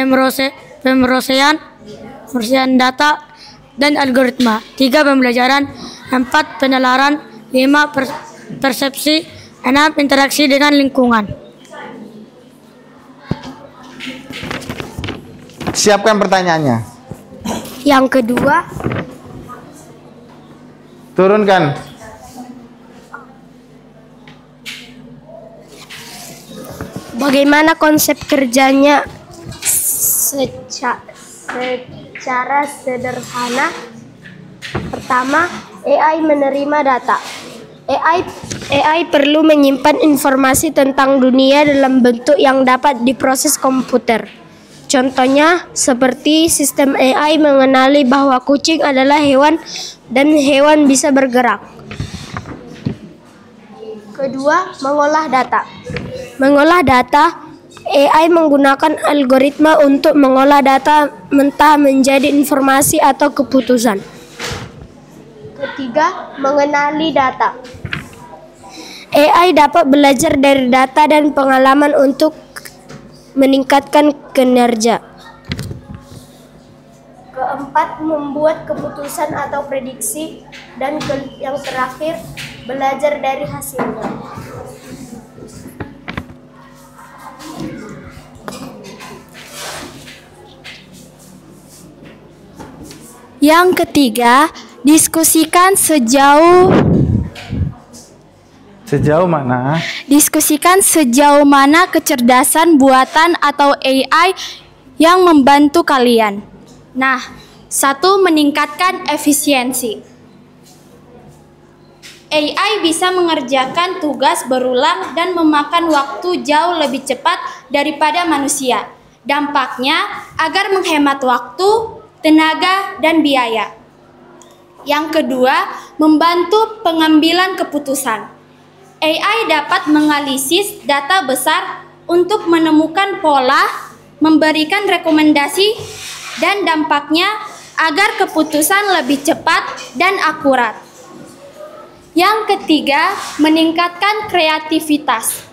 Pemrosesan data dan algoritma. 3. Pembelajaran. 4. Penalaran. 5. Persepsi. 6. Interaksi dengan lingkungan. Siapkan pertanyaannya. Yang kedua, turunkan. bagaimana konsep kerjanya secara sederhana? Pertama, AI menerima data. AI AI perlu menyimpan informasi tentang dunia dalam bentuk yang dapat diproses komputer. Contohnya, seperti sistem AI mengenali bahwa kucing adalah hewan dan hewan bisa bergerak. Kedua, mengolah data. Mengolah data, AI menggunakan algoritma untuk mengolah data mentah menjadi informasi atau keputusan. Ketiga, mengenali data. AI dapat belajar dari data dan pengalaman untuk meningkatkan kinerja. Keempat, membuat keputusan atau prediksi. Dan yang terakhir, belajar dari hasilnya. Yang ketiga, diskusikan sejauh mana? Diskusikan sejauh mana kecerdasan buatan atau AI yang membantu kalian. Nah, 1. Meningkatkan efisiensi. AI bisa mengerjakan tugas berulang dan memakan waktu jauh lebih cepat daripada manusia. Dampaknya agar menghemat waktu, tenaga, dan biaya. Yang kedua, membantu pengambilan keputusan. AI dapat menganalisis data besar untuk menemukan pola, memberikan rekomendasi, dan dampaknya agar keputusan lebih cepat dan akurat. Yang ketiga, meningkatkan kreativitas.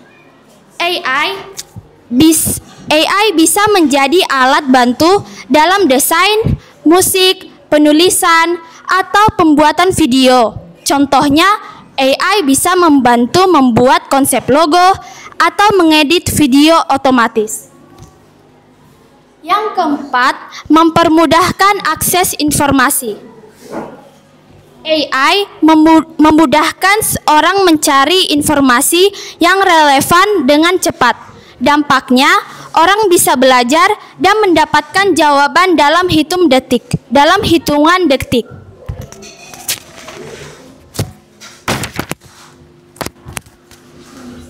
AI bisa menjadi alat bantu dalam desain, musik, penulisan, atau pembuatan video. Contohnya, AI bisa membantu membuat konsep logo atau mengedit video otomatis. Yang keempat, mempermudahkan akses informasi. AI memudahkan orang mencari informasi yang relevan dengan cepat. Dampaknya, orang bisa belajar dan mendapatkan jawaban dalam hitungan detik.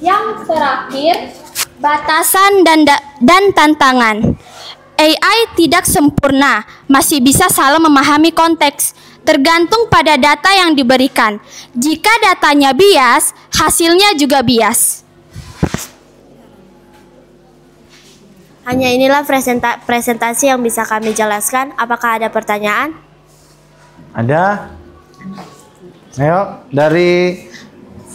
Yang terakhir, batasan dan tantangan. AI tidak sempurna, masih bisa salah memahami konteks, tergantung pada data yang diberikan. Jika datanya bias, hasilnya juga bias. Hanya inilah presentasi yang bisa kami jelaskan. Apakah ada pertanyaan? Ada? Ayo, dari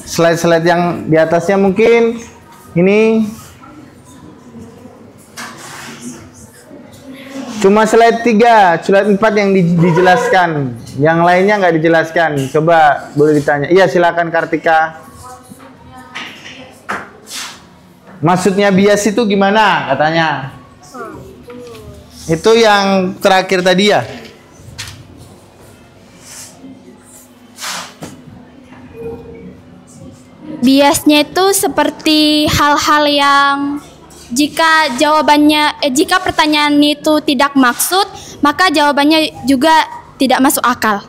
slide-slide yang di atasnya mungkin ini cuma slide 3, slide 4 yang dijelaskan, yang lainnya nggak dijelaskan. Coba boleh ditanya. Iya, silakan Kartika. Maksudnya bias itu gimana katanya? Itu yang terakhir tadi ya? Biasnya itu seperti hal-hal yang jika pertanyaan itu tidak maksud, maka jawabannya juga tidak masuk akal.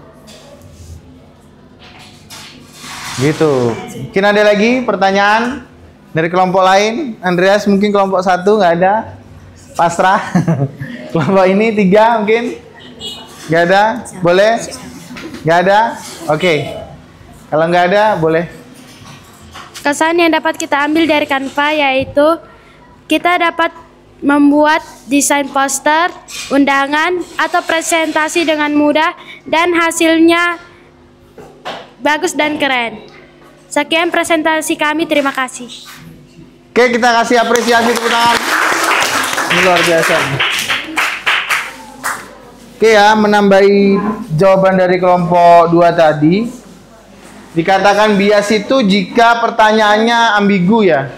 Gitu. Mungkin ada lagi pertanyaan dari kelompok lain? Andreas mungkin kelompok 1 nggak ada. Pasrah. Kelompok ini 3 mungkin nggak ada. Boleh? Nggak ada? Oke. Kalau nggak ada boleh. Kesan yang dapat kita ambil dari Canva yaitu kita dapat membuat desain poster, undangan, atau presentasi dengan mudah dan hasilnya bagus dan keren. Sekian presentasi kami, terima kasih. Oke, kita kasih apresiasi tepuk tangan. Ini luar biasa. Oke ya, menambahi jawaban dari kelompok 2 tadi. Dikatakan bias itu jika pertanyaannya ambigu ya.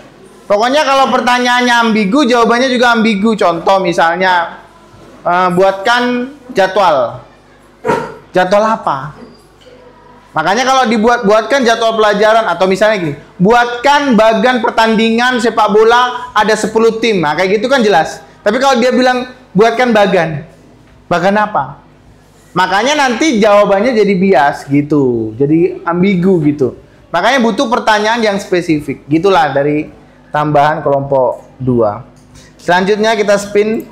Pokoknya kalau pertanyaannya ambigu, jawabannya juga ambigu. Contoh misalnya, buatkan jadwal. Jadwal apa? Makanya kalau buatkan jadwal pelajaran, atau misalnya gini, buatkan bagan pertandingan sepak bola ada 10 tim. Nah, kayak gitu kan jelas. Tapi kalau dia bilang buatkan bagan apa? Makanya nanti jawabannya jadi bias gitu, jadi ambigu gitu. Makanya butuh pertanyaan yang spesifik. Gitulah dari tambahan kelompok 2. Selanjutnya kita spin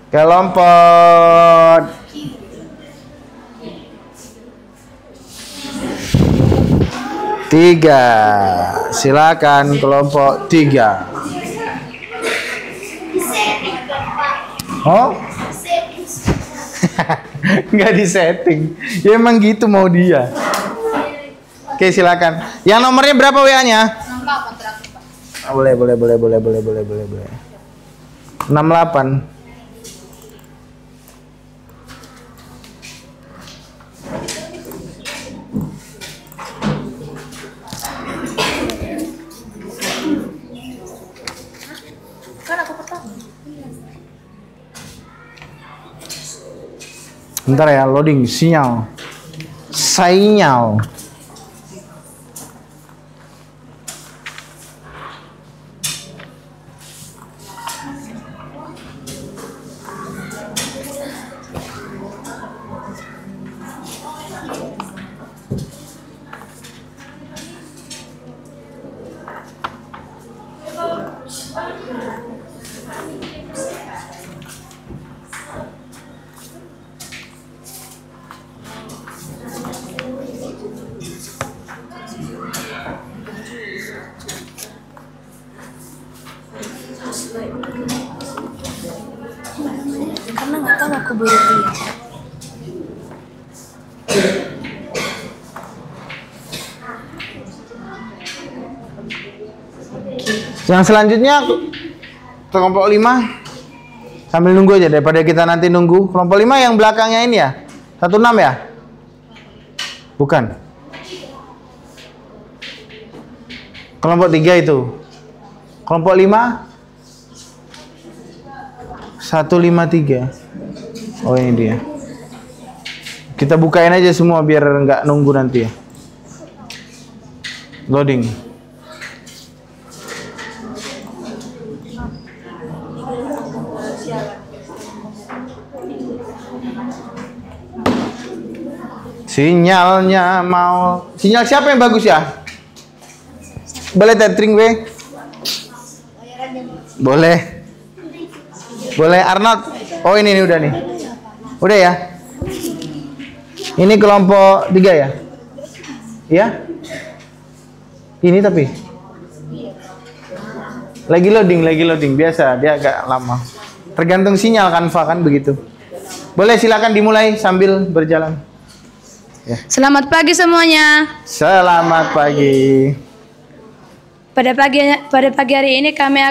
kelompok 3. Silakan kelompok 3. Oh? Nggak disetting. Ya emang gitu mau dia. Oke, silakan. Yang nomornya berapa WA-nya? 68. Boleh. 68. Bentar ya, loading sinyal. Karena nggak tahu aku baru lihat. Yang selanjutnya kelompok 5. Sambil nunggu aja daripada kita nanti nunggu. Kelompok 5 yang belakangnya ini ya. 16 ya? Bukan. Kelompok 3 itu. Kelompok 5 153. Oh, ini dia. Kita bukain aja semua biar nggak nunggu nanti ya. Loading. Sinyalnya mau. Sinyal siapa yang bagus ya? Boleh tethering we? Boleh. Boleh Arnold. Oh ini udah nih. Udah ya? Ini kelompok 3 ya? Iya? Ini tapi lagi loading biasa, dia agak lama. Tergantung sinyal Canva kan begitu. Boleh silakan dimulai sambil berjalan. Ya. Selamat pagi semuanya. Selamat pagi. Pada pagi hari ini kami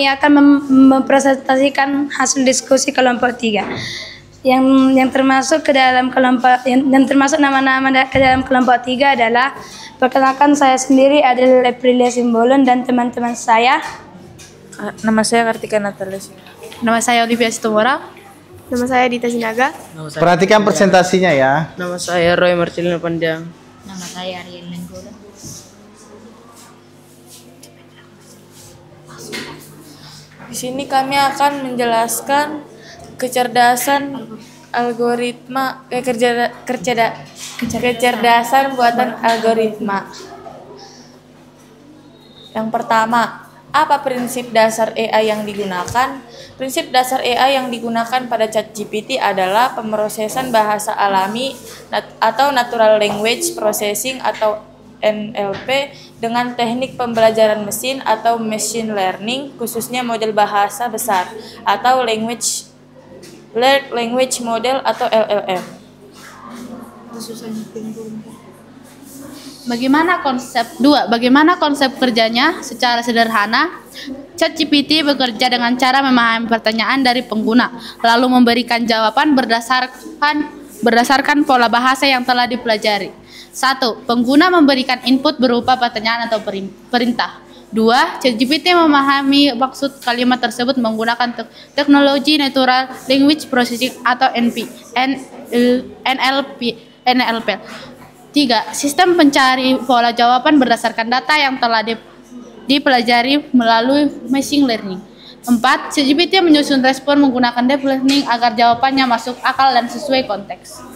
akan mempresentasikan hasil diskusi kelompok 3 yang termasuk ke dalam kelompok yang termasuk nama-nama ke dalam kelompok 3 adalah, perkenalkan, saya sendiri adalah Aprilia Simbolon dan teman-teman saya. Nama saya Kartika Natalia. Nama saya Olivia Situmora. Nama saya Dita Sinaga. Perhatikan presentasinya ya. Nama saya Roy Marcelino Panjang. Nama saya Ariel Lenggoda. Di sini kami akan menjelaskan kecerdasan algoritma, kecerdasan buatan algoritma. Yang pertama, apa prinsip dasar AI yang digunakan? Prinsip dasar AI yang digunakan pada ChatGPT adalah pemrosesan bahasa alami atau Natural Language Processing atau NLP dengan teknik pembelajaran mesin atau machine learning, khususnya model bahasa besar atau Large Language Model atau LLM. Bagaimana konsep kerjanya? Secara sederhana, ChatGPT bekerja dengan cara memahami pertanyaan dari pengguna, lalu memberikan jawaban berdasarkan pola bahasa yang telah dipelajari. 1. Pengguna memberikan input berupa pertanyaan atau perintah. 2. ChatGPT memahami maksud kalimat tersebut menggunakan teknologi Natural Language Processing atau NLP. 3. Sistem pencari pola jawaban berdasarkan data yang telah dipelajari melalui machine learning. 4. ChatGPT menyusun respon menggunakan deep learning agar jawabannya masuk akal dan sesuai konteks.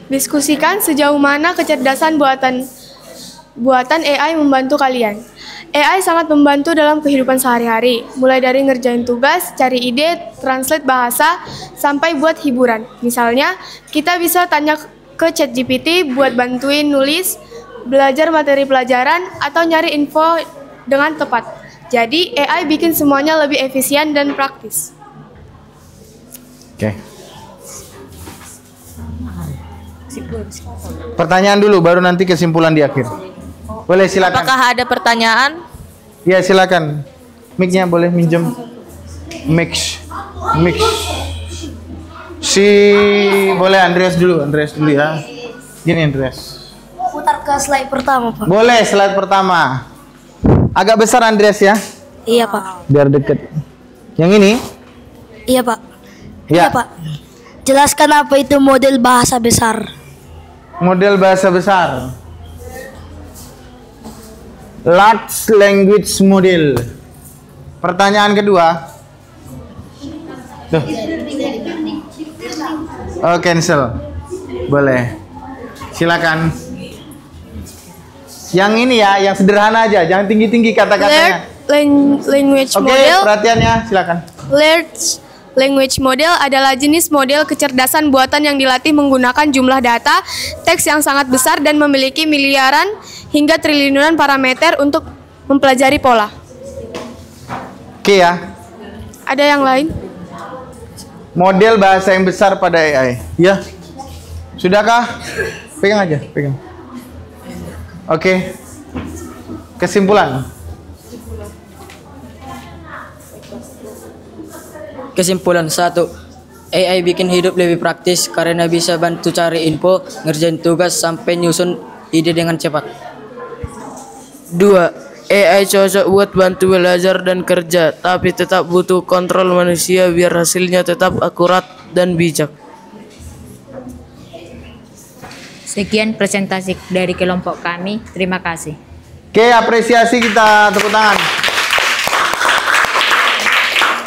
Diskusikan sejauh mana kecerdasan buatan AI membantu kalian. AI sangat membantu dalam kehidupan sehari-hari, mulai dari ngerjain tugas, cari ide, translate bahasa, sampai buat hiburan. Misalnya, kita bisa tanya ke ChatGPT buat bantuin nulis, belajar materi pelajaran, atau nyari info dengan tepat. Jadi, AI bikin semuanya lebih efisien dan praktis. Oke. Pertanyaan dulu, baru nanti kesimpulan di akhir. Boleh, silakan. Apakah ada pertanyaan? Ya, silakan. Mic-nya boleh minjem. Mix. Boleh Andreas dulu ya. Gini Andreas. Putar ke slide pertama, Pak. Boleh, slide pertama. Agak besar Andreas ya. Iya, Pak. Biar deket. Yang ini? Iya, Pak. Ya. Iya, Pak. Jelaskan apa itu model bahasa besar. Model bahasa besar. Large language model. Pertanyaan kedua. Tuh. Oh, cancel. Boleh. Silakan. Yang ini ya, yang sederhana aja, jangan tinggi-tinggi kata-katanya. Language Oke, model. perhatiannya silakan. Large language model adalah jenis model kecerdasan buatan yang dilatih menggunakan jumlah data teks yang sangat besar dan memiliki miliaran hingga triliunan parameter untuk mempelajari pola. Oke ya. Ada yang lain? Model bahasa yang besar pada AI. Ya. Sudahkah? Pegang aja, pegang. Oke. Kesimpulan. Kesimpulan 1. AI bikin hidup lebih praktis karena bisa bantu cari info, ngerjain tugas, sampai nyusun ide dengan cepat. 2. AI cocok buat bantu belajar dan kerja, tapi tetap butuh kontrol manusia biar hasilnya tetap akurat dan bijak. Sekian presentasi dari kelompok kami. Terima kasih. Oke, apresiasi, kita tepuk tangan.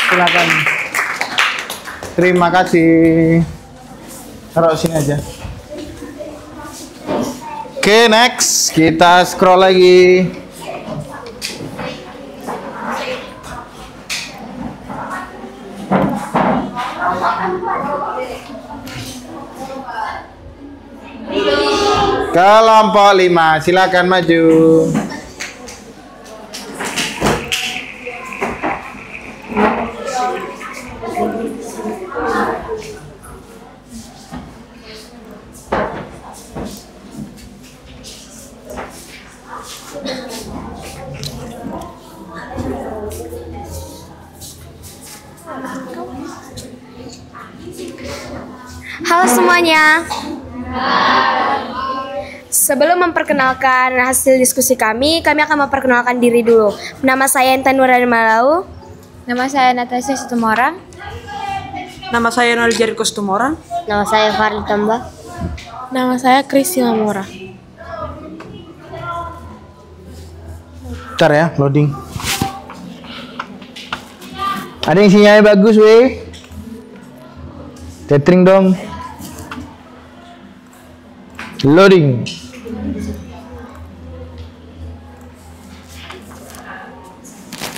Silakan. Terima kasih. Taruh sini aja. Oke, next. Kita scroll lagi. Kelompok 5, silakan maju. Halo semuanya. Sebelum memperkenalkan hasil diskusi kami akan memperkenalkan diri dulu. Nama saya Intan Nurani Malau. Nama saya Natasha Situmorang. Nama saya Noljar Kustumorang. Nama saya Farli Tambah. Nama saya Kristina Mora. Bentar ya, loading. Ada yang sinyalnya bagus, weh. Tethering dong. Loading.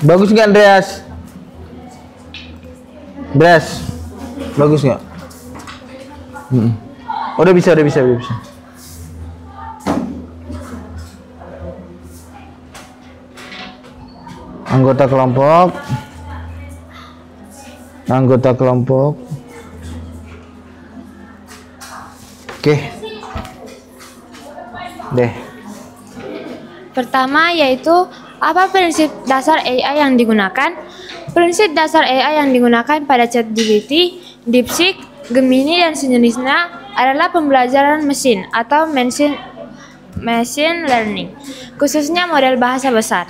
Bagus nggak Andreas? Andreas, bagus nggak? Udah bisa. Anggota kelompok. Oke. Deh. Pertama yaitu apa prinsip dasar AI yang digunakan? Prinsip dasar AI yang digunakan pada ChatGPT, DeepSeek, Gemini dan sejenisnya adalah pembelajaran mesin atau machine learning, khususnya model bahasa besar.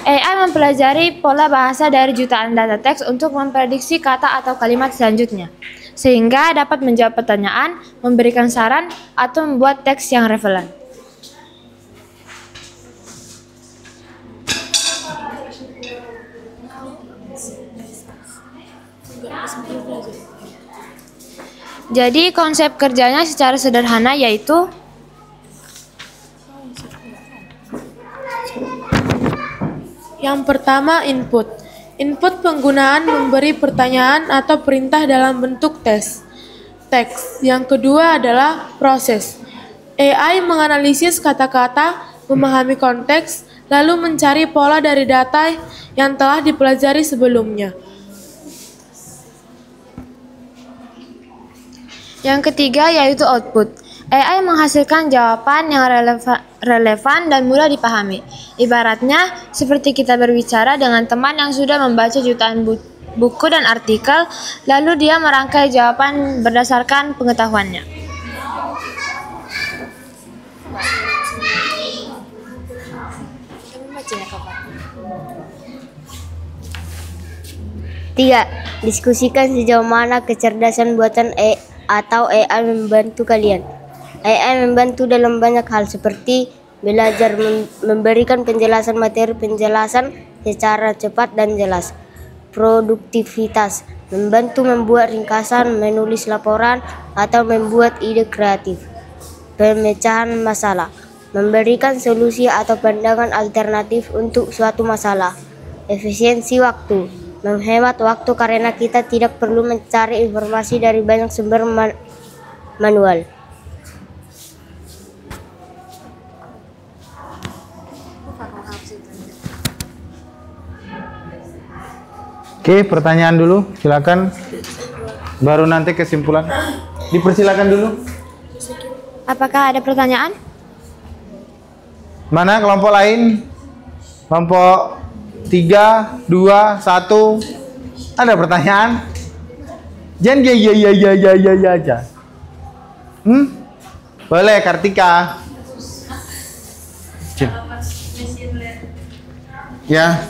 AI mempelajari pola bahasa dari jutaan data teks untuk memprediksi kata atau kalimat selanjutnya, sehingga dapat menjawab pertanyaan, memberikan saran, atau membuat teks yang relevan. Jadi konsep kerjanya secara sederhana yaitu yang pertama input. Input penggunaan memberi pertanyaan atau perintah dalam bentuk teks. Yang kedua adalah proses. AI menganalisis kata-kata, memahami konteks, lalu mencari pola dari data yang telah dipelajari sebelumnya. Yang ketiga yaitu output. AI menghasilkan jawaban yang relevan dan mudah dipahami. Ibaratnya seperti kita berbicara dengan teman yang sudah membaca jutaan buku dan artikel, lalu dia merangkai jawaban berdasarkan pengetahuannya. Tiga, diskusikan sejauh mana kecerdasan buatan atau AI membantu kalian. AI membantu dalam banyak hal seperti belajar, memberikan penjelasan materi penjelasan secara cepat dan jelas. Produktivitas, membantu membuat ringkasan, menulis laporan, atau membuat ide kreatif. Pemecahan masalah, memberikan solusi atau pandangan alternatif untuk suatu masalah. Efisiensi waktu, menghemat waktu karena kita tidak perlu mencari informasi dari banyak sumber manual. Oke, pertanyaan dulu, silakan. Baru nanti kesimpulan. Dipersilakan dulu. Apakah ada pertanyaan? Mana kelompok lain? Kelompok 3, 2, 1. Ada pertanyaan? Jangan ya aja. Boleh, Kartika. Ya.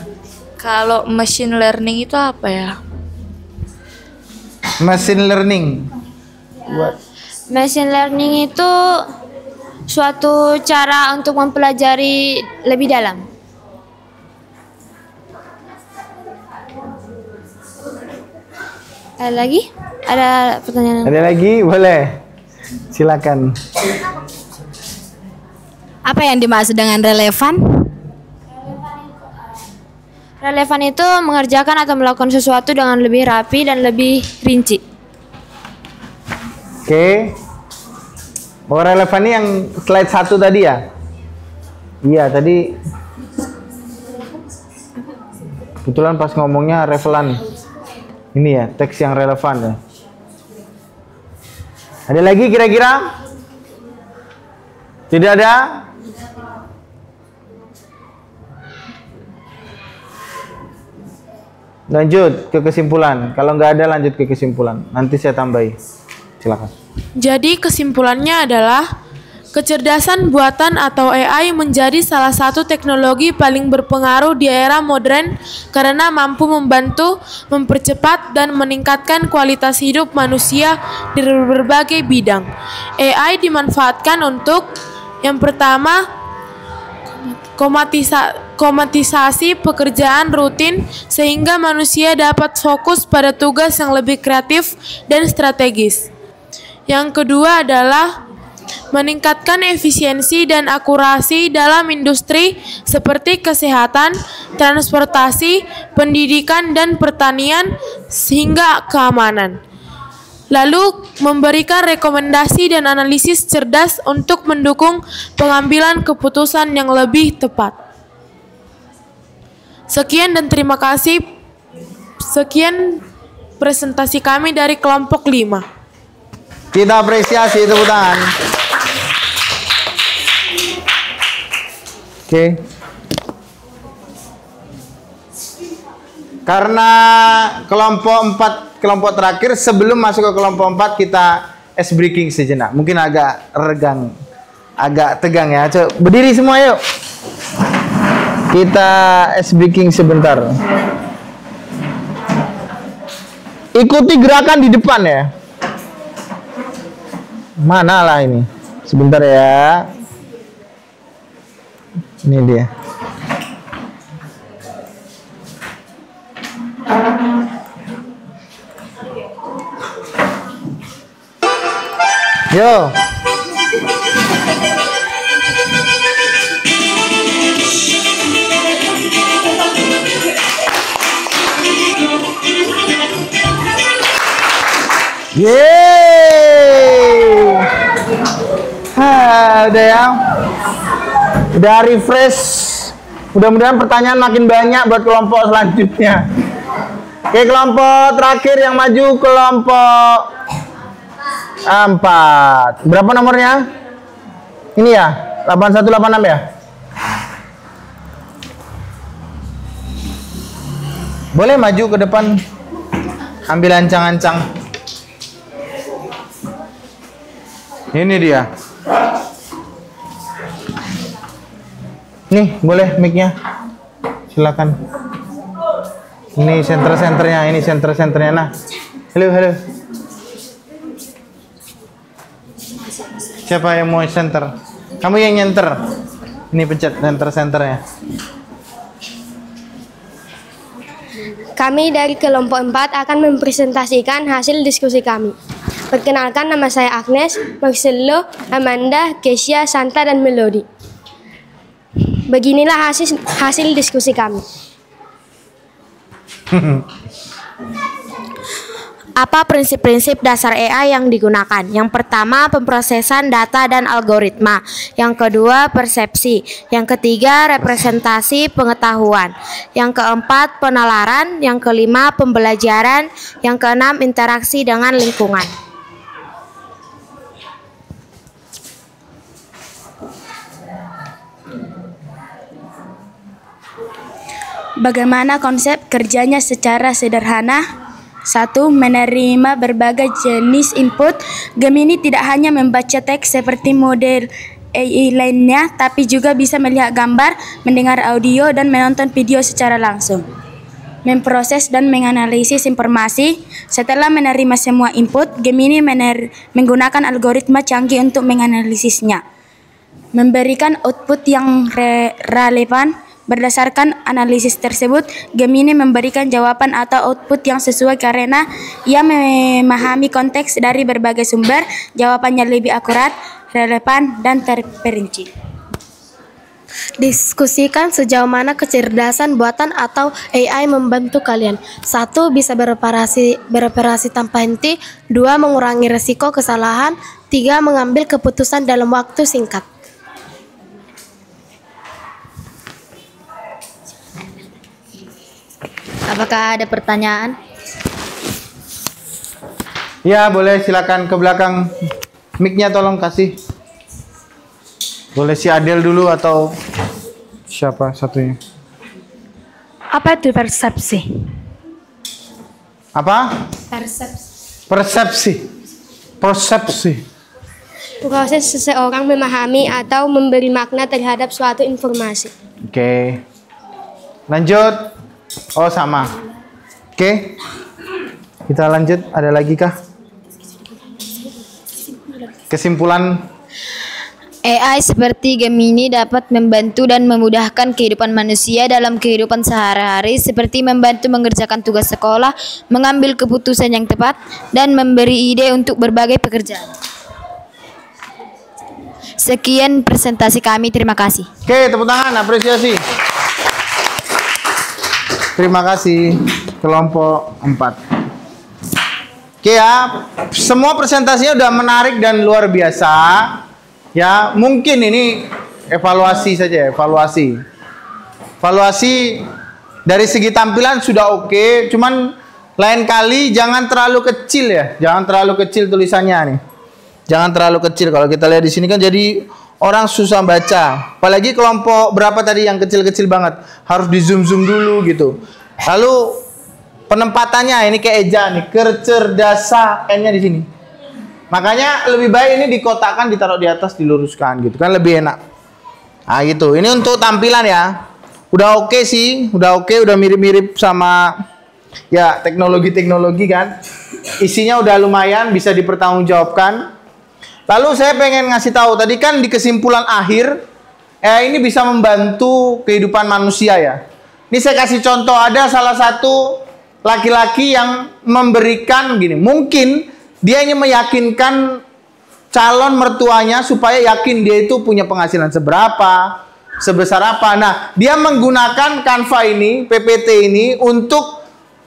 Kalau machine learning itu apa ya? Machine learning. What? Machine learning itu suatu cara untuk mempelajari lebih dalam. Ada lagi? Ada pertanyaan? Ada lagi? Boleh. Silakan. Apa yang dimaksud dengan relevan? Relevan itu mengerjakan atau melakukan sesuatu dengan lebih rapi dan lebih rinci. Oke. Oh, relevan ini yang slide 1 tadi ya? Iya, tadi kebetulan pas ngomongnya relevan. Ini ya, teks yang relevan ya. Ada lagi kira-kira? Tidak ada? Lanjut ke kesimpulan. Kalau nggak ada, lanjut ke kesimpulan. Nanti saya tambahi. Silakan. Jadi kesimpulannya adalah kecerdasan buatan atau AI menjadi salah satu teknologi paling berpengaruh di era modern karena mampu membantu, mempercepat, dan meningkatkan kualitas hidup manusia di berbagai bidang. AI dimanfaatkan untuk yang pertama, komatisasi pekerjaan rutin sehingga manusia dapat fokus pada tugas yang lebih kreatif dan strategis. Yang kedua adalah meningkatkan efisiensi dan akurasi dalam industri seperti kesehatan, transportasi, pendidikan, dan pertanian hingga keamanan. Lalu memberikan rekomendasi dan analisis cerdas untuk mendukung pengambilan keputusan yang lebih tepat. Sekian dan terima kasih. Sekian presentasi kami dari kelompok 5. Kita apresiasi, tepuk tangan. Oke. Karena kelompok terakhir, sebelum masuk ke kelompok 4 kita ice breaking sejenak. Mungkin agak tegang ya. Coba berdiri semua yuk. Kita ice breaking sebentar. Ikuti gerakan di depan ya. Mana lah ini? Sebentar ya. Ini dia. Yo. Yeay. Udah ya. Udah refresh. Mudah-mudahan pertanyaan makin banyak buat kelompok selanjutnya. Oke, kelompok terakhir yang maju, kelompok 4. Berapa nomornya? Ini ya, 8186 ya? Boleh maju ke depan. Ambil ancang-ancang. Ini dia. Nih, boleh mic-nya. Silakan. Ini center-centernya, ini center-centernya. Nah, halo. Siapa yang mau center? Kamu yang nyenter. Ini pencet center-centernya. Kami dari kelompok 4 akan mempresentasikan hasil diskusi kami. Perkenalkan, nama saya Agnes, Marcelo, Amanda, Kesia, Santa, dan Melody. Beginilah hasil diskusi kami. Apa prinsip-prinsip dasar AI yang digunakan? Yang pertama, pemrosesan data dan algoritma. Yang kedua, persepsi. Yang ketiga, representasi pengetahuan. Yang keempat, penalaran. Yang kelima, pembelajaran. Yang keenam, interaksi dengan lingkungan. Bagaimana konsep kerjanya secara sederhana? 1. Menerima berbagai jenis input. Gemini tidak hanya membaca teks seperti model AI lainnya, tapi juga bisa melihat gambar, mendengar audio, dan menonton video secara langsung. Memproses dan menganalisis informasi. Setelah menerima semua input, Gemini menggunakan algoritma canggih untuk menganalisisnya. Memberikan output yang relevan. Berdasarkan analisis tersebut, Gemini memberikan jawaban atau output yang sesuai karena ia memahami konteks dari berbagai sumber. Jawabannya lebih akurat, relevan, dan terperinci. Diskusikan sejauh mana kecerdasan buatan atau AI membantu kalian. 1. Bisa beroperasi tanpa henti. 2. Mengurangi risiko kesalahan. 3. Mengambil keputusan dalam waktu singkat. Apakah ada pertanyaan? Ya, boleh silakan ke belakang. Mic-nya tolong kasih. Boleh si Adel dulu atau siapa satunya? Apa itu persepsi? Apa? Persepsi. Proses seseorang memahami atau memberi makna terhadap suatu informasi. Oke. Lanjut. Oh, sama. Oke. Kita lanjut. Ada lagi kah? Kesimpulan. AI seperti Gemini dapat membantu dan memudahkan kehidupan manusia dalam kehidupan sehari-hari, seperti membantu mengerjakan tugas sekolah, mengambil keputusan yang tepat, dan memberi ide untuk berbagai pekerjaan. Sekian presentasi kami, terima kasih. Oke, tepuk tangan, apresiasi. Terima kasih kelompok 4. Oke ya, semua presentasinya udah menarik dan luar biasa. Ya, mungkin ini evaluasi saja, evaluasi dari segi tampilan sudah oke, cuman lain kali jangan terlalu kecil ya, jangan terlalu kecil tulisannya nih. Jangan terlalu kecil, kalau kita lihat di sini kan jadi orang susah baca. Apalagi kelompok berapa tadi yang kecil-kecil banget, harus di zoom dulu gitu. Lalu penempatannya ini kayak eja nih, kecerdasan N-nya di sini. Makanya lebih baik ini dikotakkan, ditaruh di atas, diluruskan gitu kan, lebih enak. Nah gitu. Ini untuk tampilan ya. Udah oke sih, udah oke, udah mirip-mirip sama ya teknologi kan. Isinya udah lumayan, bisa dipertanggungjawabkan. Lalu saya pengen ngasih tahu tadi kan di kesimpulan akhir, ini bisa membantu kehidupan manusia ya. Ini saya kasih contoh, ada salah satu laki-laki yang memberikan gini, mungkin dia ingin meyakinkan calon mertuanya supaya yakin dia itu punya penghasilan seberapa, sebesar apa. Nah, dia menggunakan Canva ini, PPT ini untuk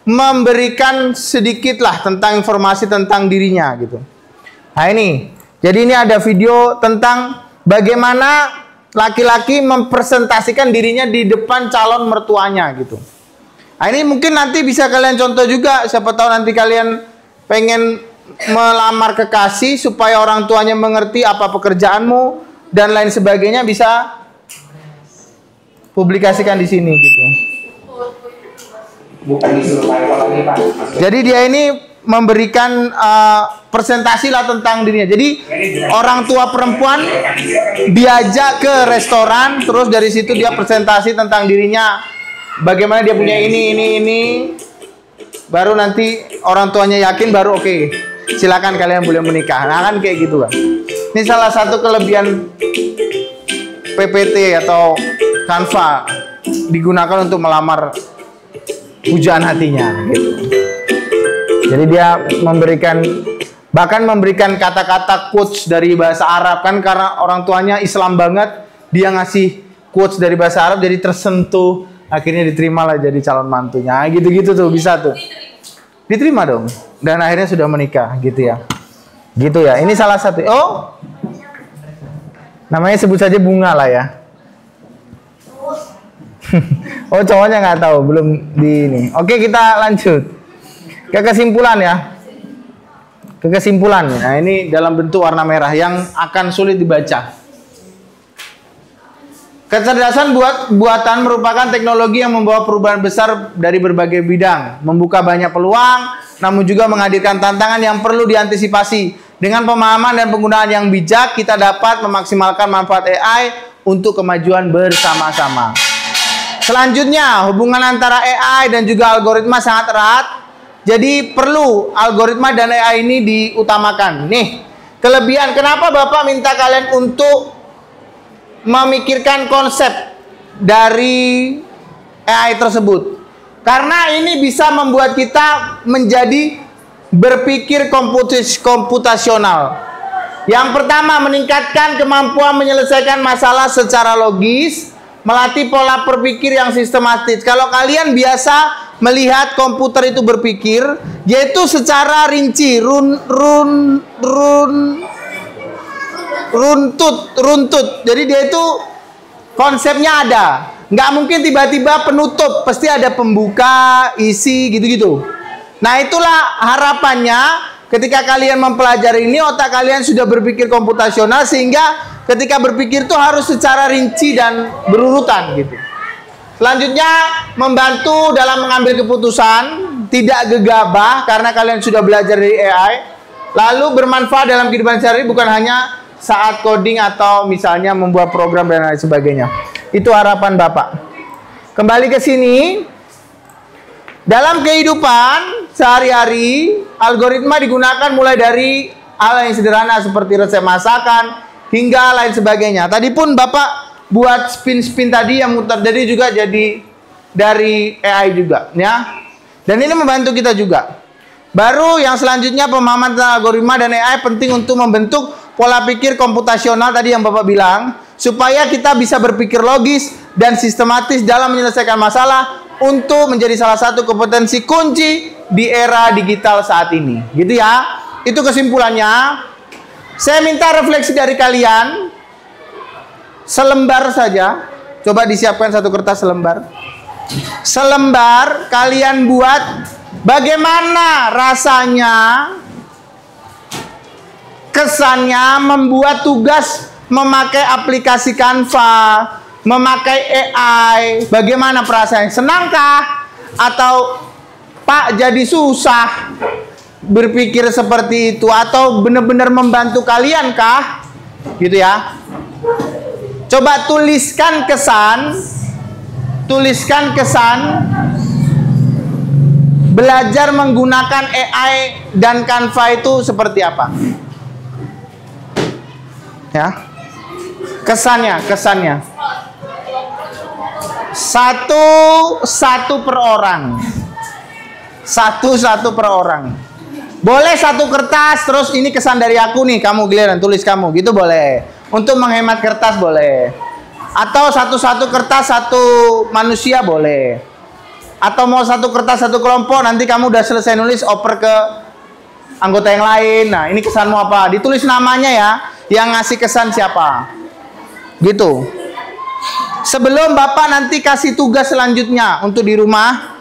memberikan sedikit lah tentang informasi tentang dirinya gitu. Nah ini, jadi ini ada video tentang bagaimana laki-laki mempresentasikan dirinya di depan calon mertuanya gitu. Nah ini mungkin nanti bisa kalian contoh juga, siapa tahu nanti kalian pengen melamar kekasih supaya orang tuanya mengerti apa pekerjaanmu dan lain sebagainya, bisa publikasikan di sini gitu. Jadi dia ini memberikan presentasi lah tentang dirinya. Jadi orang tua perempuan diajak ke restoran, terus dari situ dia presentasi tentang dirinya, bagaimana dia punya ini. Baru nanti orang tuanya yakin, baru oke, silakan kalian boleh menikah. Nah kan kayak gitu kan. Ini salah satu kelebihan PPT atau Canva, digunakan untuk melamar pujaan hatinya gitu. Jadi dia bahkan memberikan kata-kata quotes dari bahasa Arab, kan karena orang tuanya Islam banget, dia ngasih quotes dari bahasa Arab, jadi tersentuh, akhirnya diterimalah jadi calon mantunya. Gitu-gitu tuh bisa tuh. Diterima dong. Dan akhirnya sudah menikah gitu ya. Gitu ya. Ini salah satu. Oh. Namanya sebut saja Bunga lah ya. Oh, cowoknya nggak tahu, belum di ini. Oke, kita lanjut ke kesimpulan ya. Ke kesimpulan. Nah, ini dalam bentuk warna merah yang akan sulit dibaca. Kecerdasan buatan merupakan teknologi yang membawa perubahan besar dari berbagai bidang, membuka banyak peluang, namun juga menghadirkan tantangan yang perlu diantisipasi. Dengan pemahaman dan penggunaan yang bijak, kita dapat memaksimalkan manfaat AI untuk kemajuan bersama-sama. Selanjutnya, hubungan antara AI dan juga algoritma sangat erat. Jadi perlu algoritma dan AI ini diutamakan. Nih, kelebihan kenapa Bapak minta kalian untuk memikirkan konsep dari AI tersebut. Karena ini bisa membuat kita menjadi berpikir komputasional. Yang pertama, meningkatkan kemampuan menyelesaikan masalah secara logis, melatih pola berpikir yang sistematis. Kalau kalian biasa melihat komputer itu berpikir, yaitu secara rinci, runtut. Jadi dia itu konsepnya ada. Nggak mungkin tiba-tiba penutup, pasti ada pembuka, isi, gitu-gitu. Nah itulah harapannya ketika kalian mempelajari ini, otak kalian sudah berpikir komputasional, sehingga ketika berpikir itu harus secara rinci dan berurutan gitu. Selanjutnya, membantu dalam mengambil keputusan, tidak gegabah karena kalian sudah belajar dari AI. Lalu bermanfaat dalam kehidupan sehari-hari, bukan hanya saat coding atau misalnya membuat program dan lain sebagainya. Itu harapan Bapak. Kembali ke sini. Dalam kehidupan sehari-hari, algoritma digunakan mulai dari hal yang sederhana seperti resep masakan hingga lain sebagainya. Tadi pun Bapak buat spin-spin tadi yang muter, jadi juga jadi dari AI juga ya. Dan ini membantu kita juga. Baru yang selanjutnya, pemahaman tentang algoritma dan AI penting untuk membentuk pola pikir komputasional tadi yang Bapak bilang, supaya kita bisa berpikir logis dan sistematis dalam menyelesaikan masalah untuk menjadi salah satu kompetensi kunci di era digital saat ini. Gitu ya. Itu kesimpulannya. Saya minta refleksi dari kalian. Selembar saja. Coba disiapkan satu kertas selembar. Selembar kalian buat bagaimana rasanya, kesannya membuat tugas memakai aplikasi Canva, memakai AI. Bagaimana perasaannya? Senangkah? Atau Pak jadi susah berpikir seperti itu? Atau benar-benar membantu kalian kah? Gitu ya. Coba tuliskan kesan. Tuliskan kesan belajar menggunakan AI dan Canva itu seperti apa? Ya. Kesannya. Satu per orang. Boleh satu kertas, terus ini kesan dari aku nih, kamu giliran tulis kamu, gitu boleh. Untuk menghemat kertas boleh. Atau satu-satu kertas satu manusia boleh. Atau mau satu kertas satu kelompok, nanti kamu udah selesai nulis oper ke anggota yang lain. Nah, ini kesanmu apa? Ditulis namanya ya, yang ngasih kesan siapa. Gitu. Sebelum Bapak nanti kasih tugas selanjutnya untuk di rumah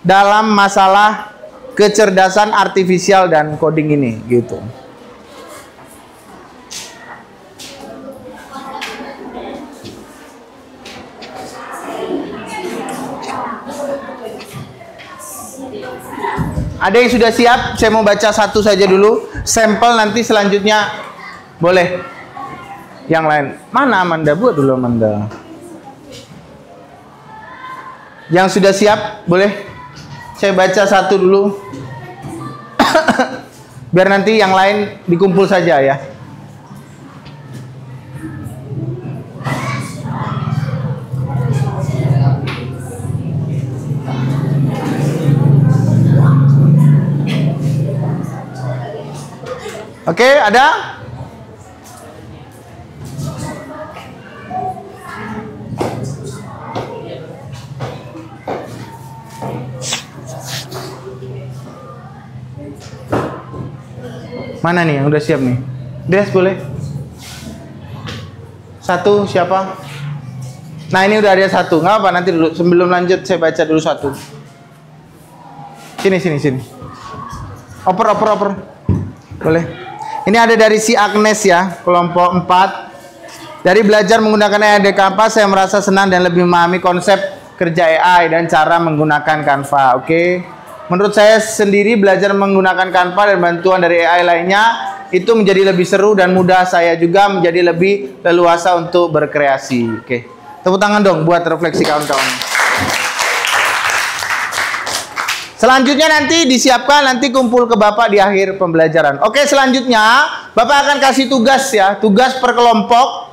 dalam masalah kecerdasan artifisial dan coding ini, gitu. Ada yang sudah siap? Saya mau baca satu saja dulu, sampel, nanti selanjutnya boleh yang lain. Mana Amanda? Buat dulu Amanda. Yang sudah siap boleh? Saya baca satu dulu. Biar nanti yang lain dikumpul saja ya. Oke, ada? Mana nih yang udah siap nih? Des boleh? Satu siapa? Nah ini udah ada satu. Nggak apa, nanti dulu sebelum lanjut saya baca dulu satu. Sini. Oper. Boleh. Ini ada dari si Agnes ya, kelompok 4. Dari belajar menggunakan AI di Canva, saya merasa senang dan lebih memahami konsep kerja AI dan cara menggunakan Canva. Oke. Menurut saya sendiri belajar menggunakan Canva dan bantuan dari AI lainnya itu menjadi lebih seru dan mudah. Saya juga menjadi lebih leluasa untuk berkreasi. Oke. Tepuk tangan dong buat refleksi kawan-kawan. Selanjutnya nanti disiapkan, nanti kumpul ke Bapak di akhir pembelajaran. Oke, selanjutnya Bapak akan kasih tugas ya, tugas per kelompok.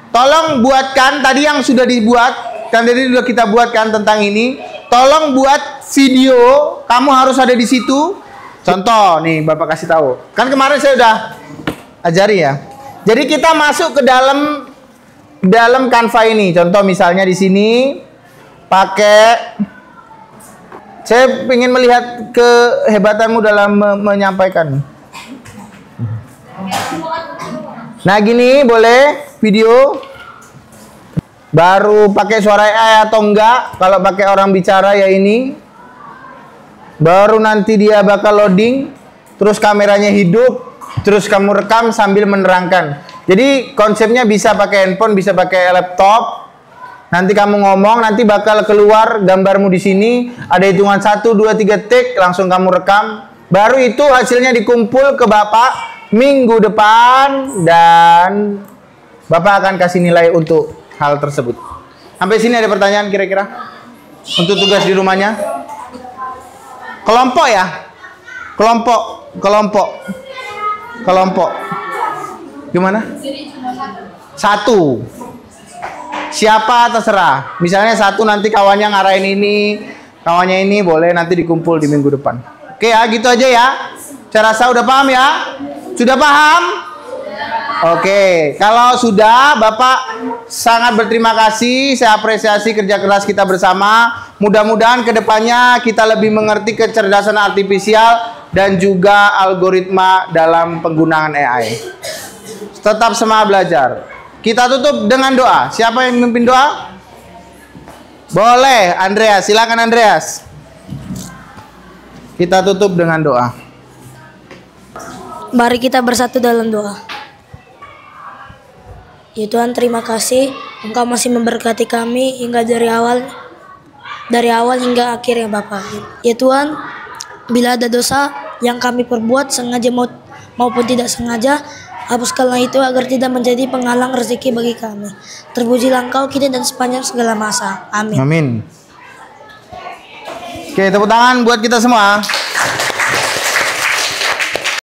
Tolong buatkan tadi yang sudah dibuat, kan tadi sudah kita buatkan tentang ini. Tolong buat video, kamu harus ada di situ. Contoh nih, Bapak kasih tahu. Kan kemarin saya udah ajari ya. Jadi kita masuk ke dalam Canva ini. Contoh misalnya di sini pakai, saya ingin melihat kehebatanmu dalam menyampaikan. Nah gini boleh video. Baru pakai suara AI atau enggak? Kalau pakai orang bicara ya ini. Baru nanti dia bakal loading, terus kameranya hidup, terus kamu rekam sambil menerangkan. Jadi konsepnya bisa pakai handphone, bisa pakai laptop. Nanti kamu ngomong, nanti bakal keluar gambarmu di sini. Ada hitungan 1, 2, 3 tik, langsung kamu rekam. Baru itu hasilnya dikumpul ke Bapak minggu depan dan Bapak akan kasih nilai untuk hal tersebut. Sampai sini ada pertanyaan kira-kira? Untuk tugas di rumahnya? Kelompok ya? Kelompok. Gimana? Satu. Siapa terserah. Misalnya satu nanti kawannya ngarahin ini, kawannya ini boleh nanti dikumpul di minggu depan. Oke ya, gitu aja ya. Saya rasa udah paham ya? Sudah paham? Oke, kalau sudah, Bapak sangat berterima kasih. Saya apresiasi kerja keras kita bersama. Mudah-mudahan kedepannya kita lebih mengerti kecerdasan artifisial dan juga algoritma dalam penggunaan AI. Tetap semangat belajar. Kita tutup dengan doa. Siapa yang memimpin doa? Boleh, Andreas. Silakan Andreas. Kita tutup dengan doa. Mari kita bersatu dalam doa. Ya Tuhan, terima kasih Engkau masih memberkati kami hingga dari awal hingga akhir ya Bapak. Ya Tuhan, bila ada dosa yang kami perbuat sengaja maupun tidak sengaja, hapuskanlah itu agar tidak menjadi penghalang rezeki bagi kami. Terpujilah Engkau kini dan sepanjang segala masa. Amin. Amin. Oke, tepuk tangan buat kita semua.